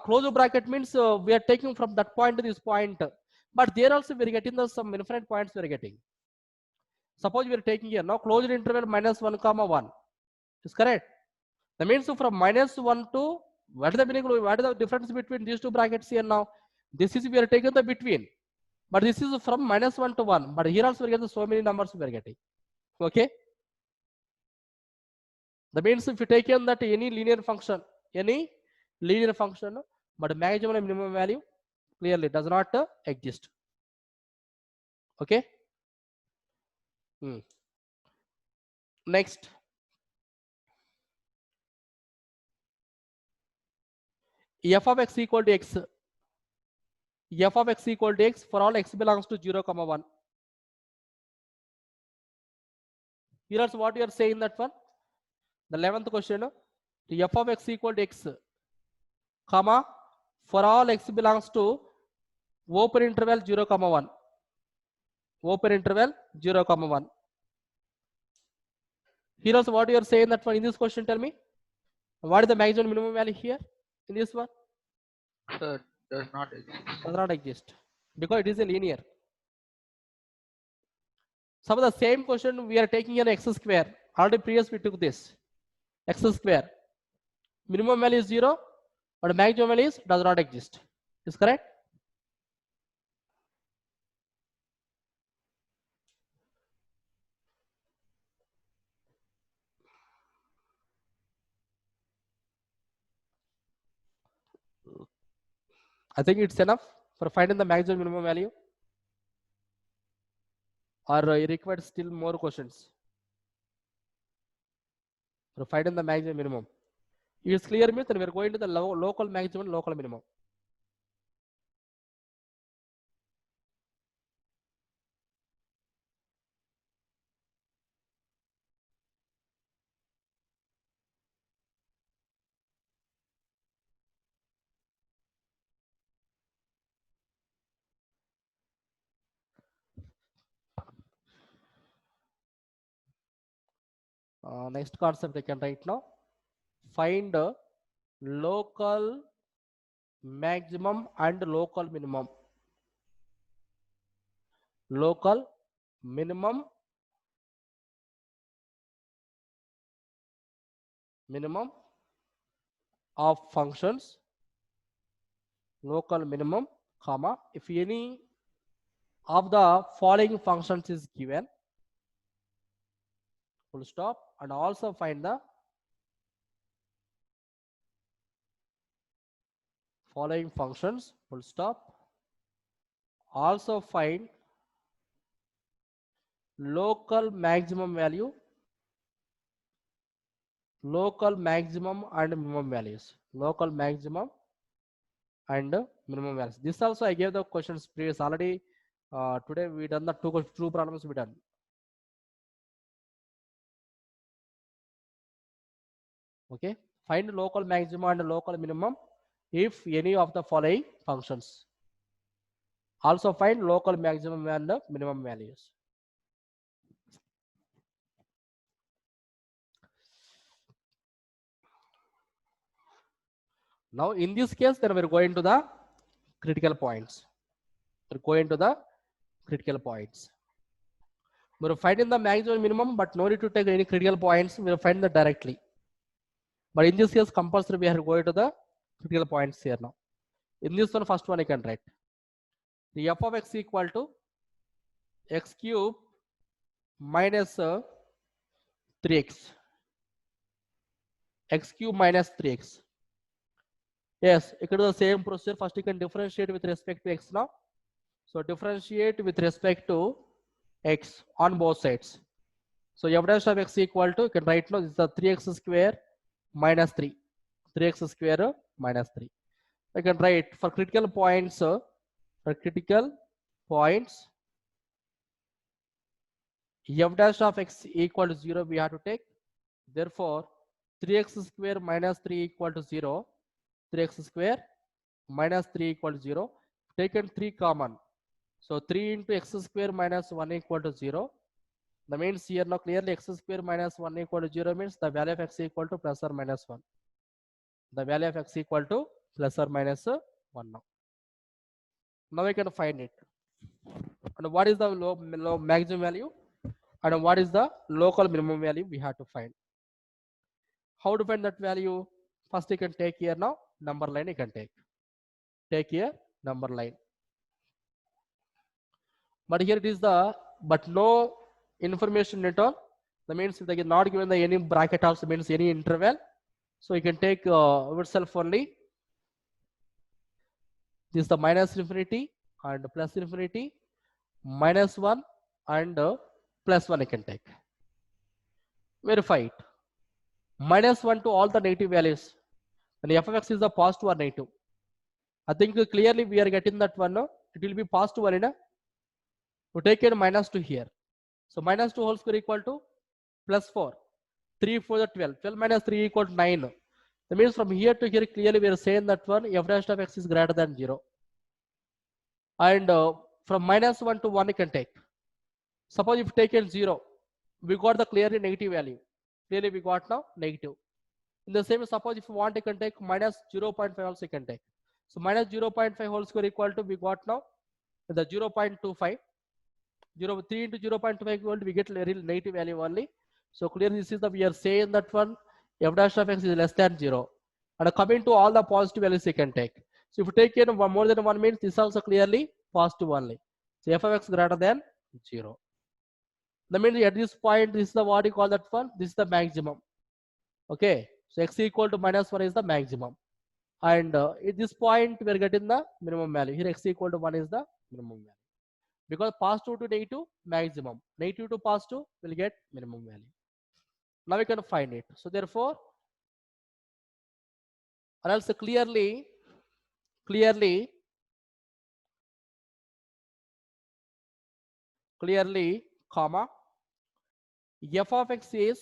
Closed bracket means we are taking from that point to this point. But there also we are getting some infinite points we are getting. Suppose we are taking here now closed interval minus 1 comma 1. Is correct? That means from minus 1 to what is the difference between these two brackets here now? This is we are taking the between. But this is from minus 1 to 1. But here also we are getting so many numbers we are getting. Okay? That means if you take in that any linear function, but maximum and minimum value clearly does not exist. Okay. Next, f of x equal to x. F of x equal to x for all x belongs to 0, 1. Here's what you are saying that one. The 11th question. The f of x equal to x, comma, for all x belongs to open interval 0, 1. Open interval 0, 1. Here's what you are saying that one in this question. Tell me, what is the maximum minimum value here in this one? Sir, does not exist. Does not exist because it is a linear. Some of the same question we are taking an x square. Already previous we took this x square. Minimum value is 0, but maximum value is does not exist. Is correct? I think it's enough for finding the maximum minimum value, or you require still more questions for finding the maximum minimum. If it's clear means then we are going to the local maximum, local minimum. Next concept I can write now. Find local maximum and local minimum. Local minimum of functions, local minimum, comma, if any of the following functions is given, full stop, and also find the following functions, full stop, also find local maximum value, local maximum and minimum values, local maximum and minimum values. This also I gave the questions previous already. Today we done the two problems we done. Okay, find local maximum and local minimum if any of the following functions. Also find local maximum and minimum values. Now in this case, then we're going to the critical points. We're going to the critical points. We're finding the maximum minimum, but no need to take any critical points. We'll find that directly. But in this case, compulsory we are going to the critical points here now. In this one, first one I can write. The f of x equal to x cube minus 3x. X cube minus 3x. Yes, it is the same procedure. First you can differentiate with respect to x now. So differentiate with respect to x on both sides. So f dash of x equal to, you can write now, this is the 3x square minus 3. 3x square minus 3. I can write for critical points, f dash of x equal to 0 we have to take. Therefore, 3x square minus 3 equal to 0. 3x square minus 3 equal to 0. Taken 3 common. So 3 into x square minus 1 equal to 0. That means here now clearly x square minus 1 equal to 0 means the value of x equal to plus or minus 1. The value of x equal to plus or minus 1 now. Now we can find it. And what is the low maximum value? And what is the local minimum value we have to find? How to find that value? First you can take here now, number line you can take. Take here, number line. But here it is the, but no information at all. That means if they are not given the any bracket also means any interval. So you can take yourself only. This is the minus infinity and plus infinity, -1 and +1 you can take. Verify it. -1 to all the negative values. And f of x is the positive or negative. I think clearly we are getting that one. No? It will be positive one. No? We take it -2 here. So -2 whole square equal to +4. 3 4 the 12. 12 minus 3 equal to 9. That means from here to here clearly we are saying that one f dash of x is greater than 0. And from -1 to 1 you can take. Suppose if taken 0, we got the clearly negative value. Clearly we got now negative. In the same, suppose if you want, you can take minus 0.5 also you can take. So minus 0.5 whole square equal to, we got now the 0.25. 3 into 0.25 equal to, we get real negative value only. So clearly this is the, we are saying that one f dash of x is less than 0. And coming to all the positive values you can take. So if you take in more than 1 means this also clearly positive only. So f of x greater than 0. That means at this point, this is the what you call that one, this is the maximum. Okay, so x equal to -1 is the maximum. And at this point, we are getting the minimum value. Here x equal to 1 is the minimum value. Because positive to negative, maximum. Negative to positive, will get minimum value. Now we can find it. So therefore, or else clearly, comma, f of x is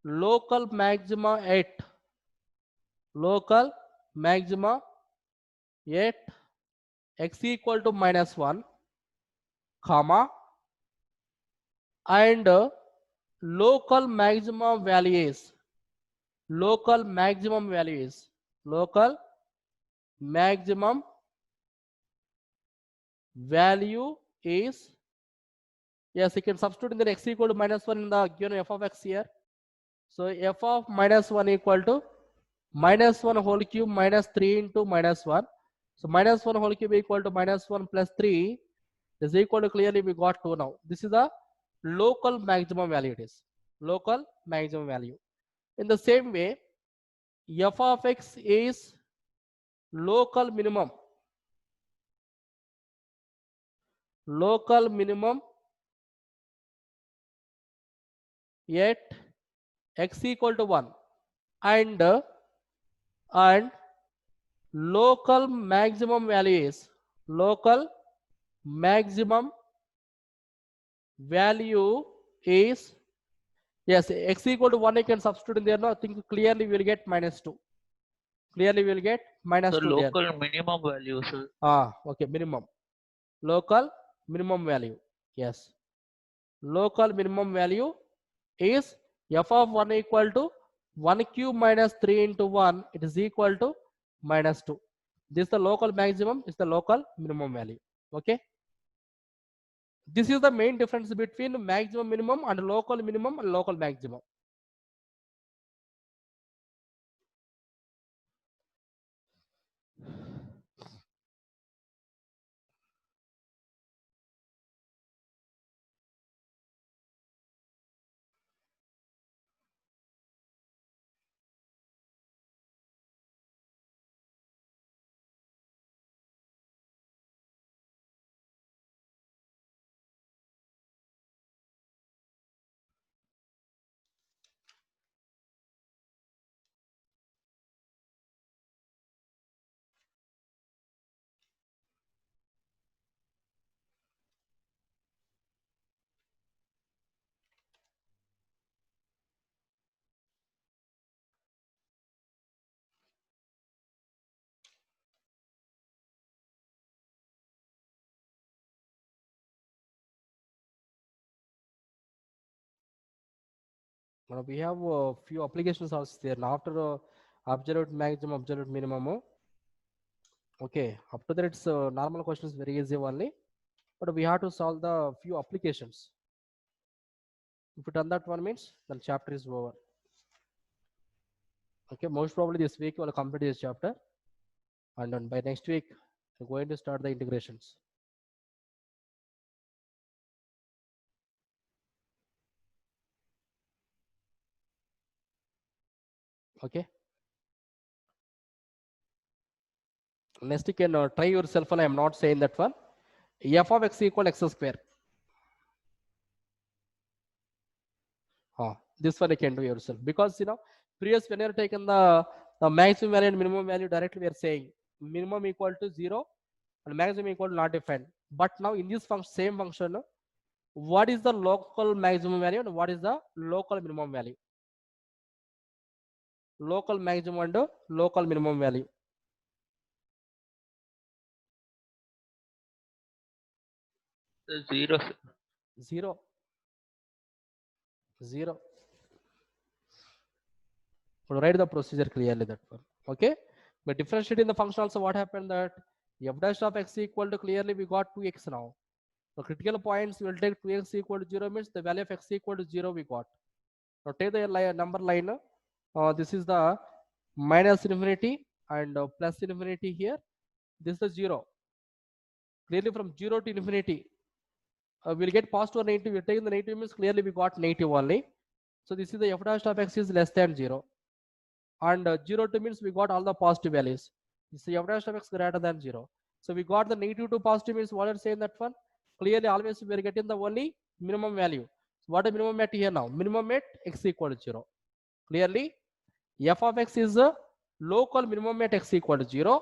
local maxima at x equal to -1, comma, and local maximum value is yes, you can substitute in the x equal to -1 in the given f of x here. So f of -1 equal to -1 whole cube minus 3 into -1. So -1 whole cube equal to -1 plus 3 is equal to, clearly we got 2 now. This is the local maximum value. It is local maximum value. In the same way, f of x is local minimum at x equal to 1, and local maximum value is yes, x equal to 1 you can substitute in there. Now I think clearly we will get -2. Clearly we will get So -2 there. local minimum value, sir. Okay, minimum. Local minimum value. Yes. Local minimum value is f of 1 equal to 1 cube minus 3 into 1. It is equal to -2. This is the local maximum, is the local minimum value. Okay. This is the main difference between maximum minimum and local minimum and local maximum. Now we have a few applications also there. Now after absolute maximum, absolute minimum. Okay, up to that it's normal questions, very easy only. But we have to solve the few applications. If you done that one means then chapter is over. Okay, most probably this week we'll complete this chapter, and then by next week we're going to start the integrations. Okay. Next you can try yourself, and I am not saying that one. F of x equal x square. This one you can do yourself, because previous when you are taken the maximum value and minimum value directly, we are saying minimum equal to 0 and maximum equal to not defined. But now in this same function, what is the local maximum value and what is the local minimum value? Local maximum and local minimum value. Zero, sir. 0. 0. We'll write the procedure clearly, that one. Okay. But differentiating the function also, what happened that f dash of x equal to, clearly we got 2x now. The critical points will take 2x equal to 0 means the value of x equal to 0 we got. Now take the number line. This is the minus infinity and plus infinity here. This is the 0. Clearly from 0 to infinity, we'll get positive or negative. We're taking the negative means clearly we got negative only. So this is the f dash of x is less than 0. And 0 to means we got all the positive values. This is f dash of x greater than 0. So we got the negative to positive means what are saying that one? Clearly always we are getting the only minimum value. So what is minimum at here now? Minimum at x equal to 0. Clearly f of x is a local minimum at x equal to 0,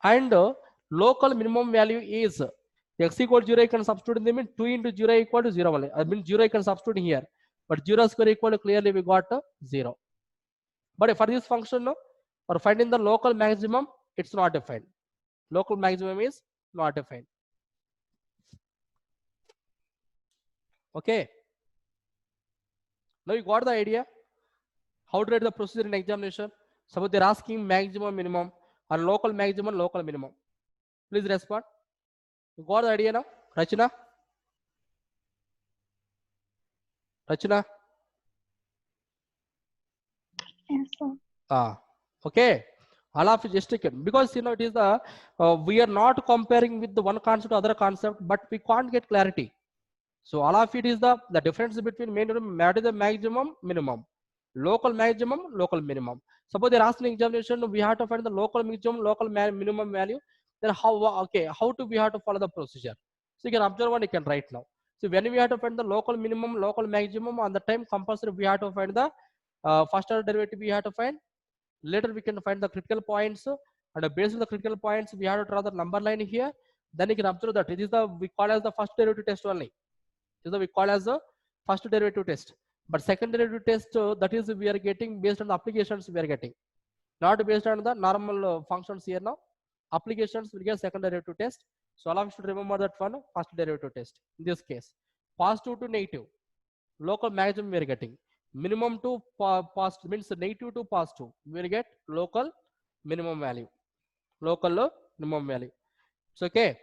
and local minimum value is x equal to 0. You can substitute in the mean 2 into 0 equal to 0 only. I mean 0 you can substitute here, but 0 square equal to, clearly we got 0. But for this function, for finding the local maximum, it's not defined. Local maximum is not defined. Okay. Now you got the idea how to write the procedure in examination. Suppose they're asking maximum, minimum, or local maximum, local minimum. Please respond. You got the idea now? Rachana? Rachana? Yes, sir. Okay. All of you just take it, because it is the we are not comparing with the one concept to other concept, but we can't get clarity. So all of it is the difference between what is the maximum, minimum, local maximum, local minimum. Suppose they're asking examination, we have to find the local maximum, local minimum value. Then how do we have to follow the procedure? So you can observe and you can write now. So when we have to find the local minimum, local maximum, on the time compulsory we have to find the first order derivative we have to find. Later we can find the critical points, and based on the critical points we have to draw the number line here. Then you can observe that it is we call as the first derivative test only. This is we call as the first derivative test. But second derivative test, that is we are getting based on the applications we are getting, not based on the normal functions here now. Applications will get second derivative test. So all of you should remember that one, first derivative test. In this case, positive to negative, local maximum we are getting. Minimum to positive means negative to positive, we will get local minimum value. Local minimum value. It's okay.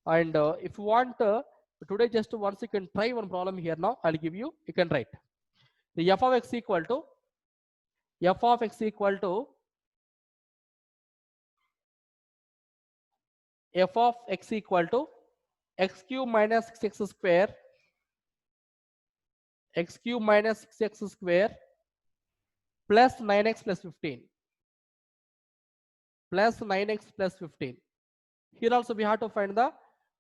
And if you want today, just once you can try one problem here now, I'll give you, you can write the f of x equal to x cube minus 6x square, plus 9x plus 15, Here also we have to find the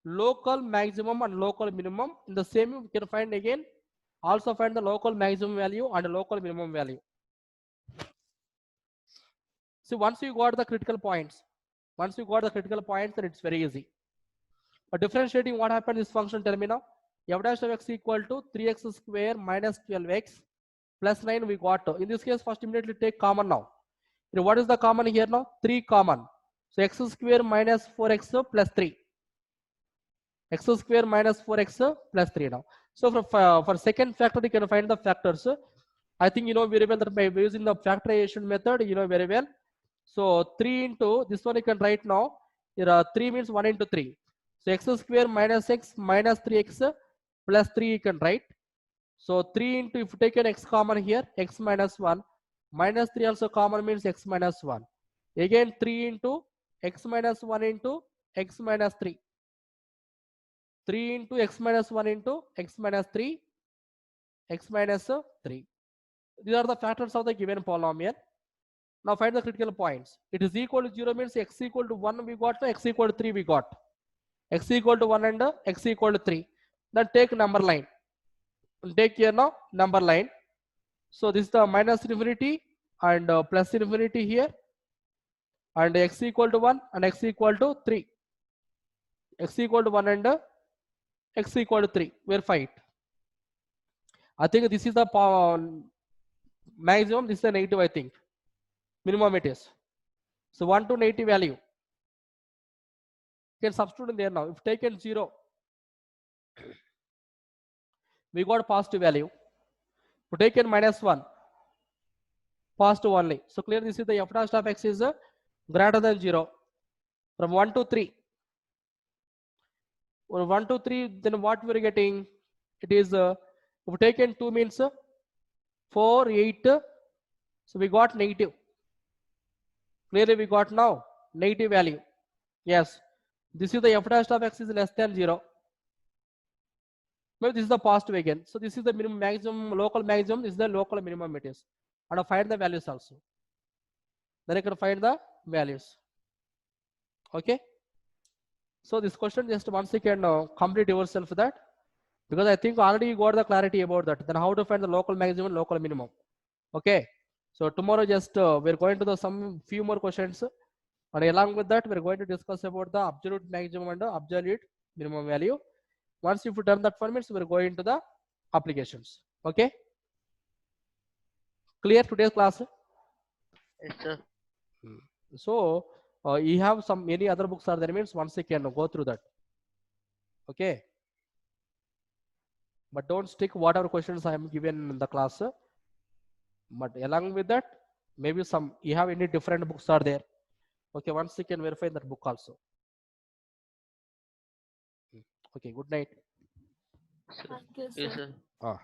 local maximum and local minimum. In the same we can find again, also find the local maximum value and local minimum value. So once you got the critical points, then it's very easy. But differentiating, what happened this function, tell me now. F dash of x equal to 3x square minus 12x plus 9 we got. In this case, first immediately take common now. What is the common here now? 3 common. So x square minus 4x plus 3. X square minus 4x plus 3 now. So for second factor, you can find the factors. I think you know very well that by using the factorization method, you know very well. So 3 into this one you can write now. Here 3 means 1 into 3. So x square minus x minus 3x plus 3 you can write. So 3 into, if you take an x common here, x minus 1, minus 3 also common means x minus 1. Again 3 into x minus 1 into x minus 3. 3 into x minus 1 into x minus 3, x minus 3. These are the factors of the given polynomial. Now find the critical points. It is equal to 0 means x equal to 1 we got, x equal to 3 we got. X equal to 1 and x equal to 3. Then take number line. Take here now number line. So this is the minus infinity and plus infinity here. And x equal to 1 and x equal to 3. X equal to 1 and x equal to 3. Verify it. I think this is the maximum. This is the negative, I think. Minimum it is. So 1 to negative value. You can substitute in there now. If taken 0, we got positive value. If taken minus 1, positive only. So clear this is the f dash of x is greater than 0. From 1 to 3. Or 1 to 3, then what we are getting? It is, if taken 2 means 4, 8. So we got negative. Clearly we got now negative value. Yes. This is the f dash of x is less than 0. Maybe this is the positive again. So this is the minimum maximum, local maximum. This is the local minimum it is. And find the values also. Then I can find the values. Okay. So this question just once you can complete yourself that, because I think already you got the clarity about that. Then how to find the local maximum, local minimum. Okay. So tomorrow just we're going to the some few more questions, and along with that we're going to discuss about the absolute maximum and the absolute minimum value. Once you've done that for minutes, we're going to the applications. Okay. Clear today's class? Yes, sir. So you have some any other books are there means once you can go through that. Okay. But don't stick whatever questions I am given in the class. But along with that, maybe some you have any different books are there. Okay, once you can verify that book also. Okay, good night. Sir. Thank you, Yes, sir. sir. Ah.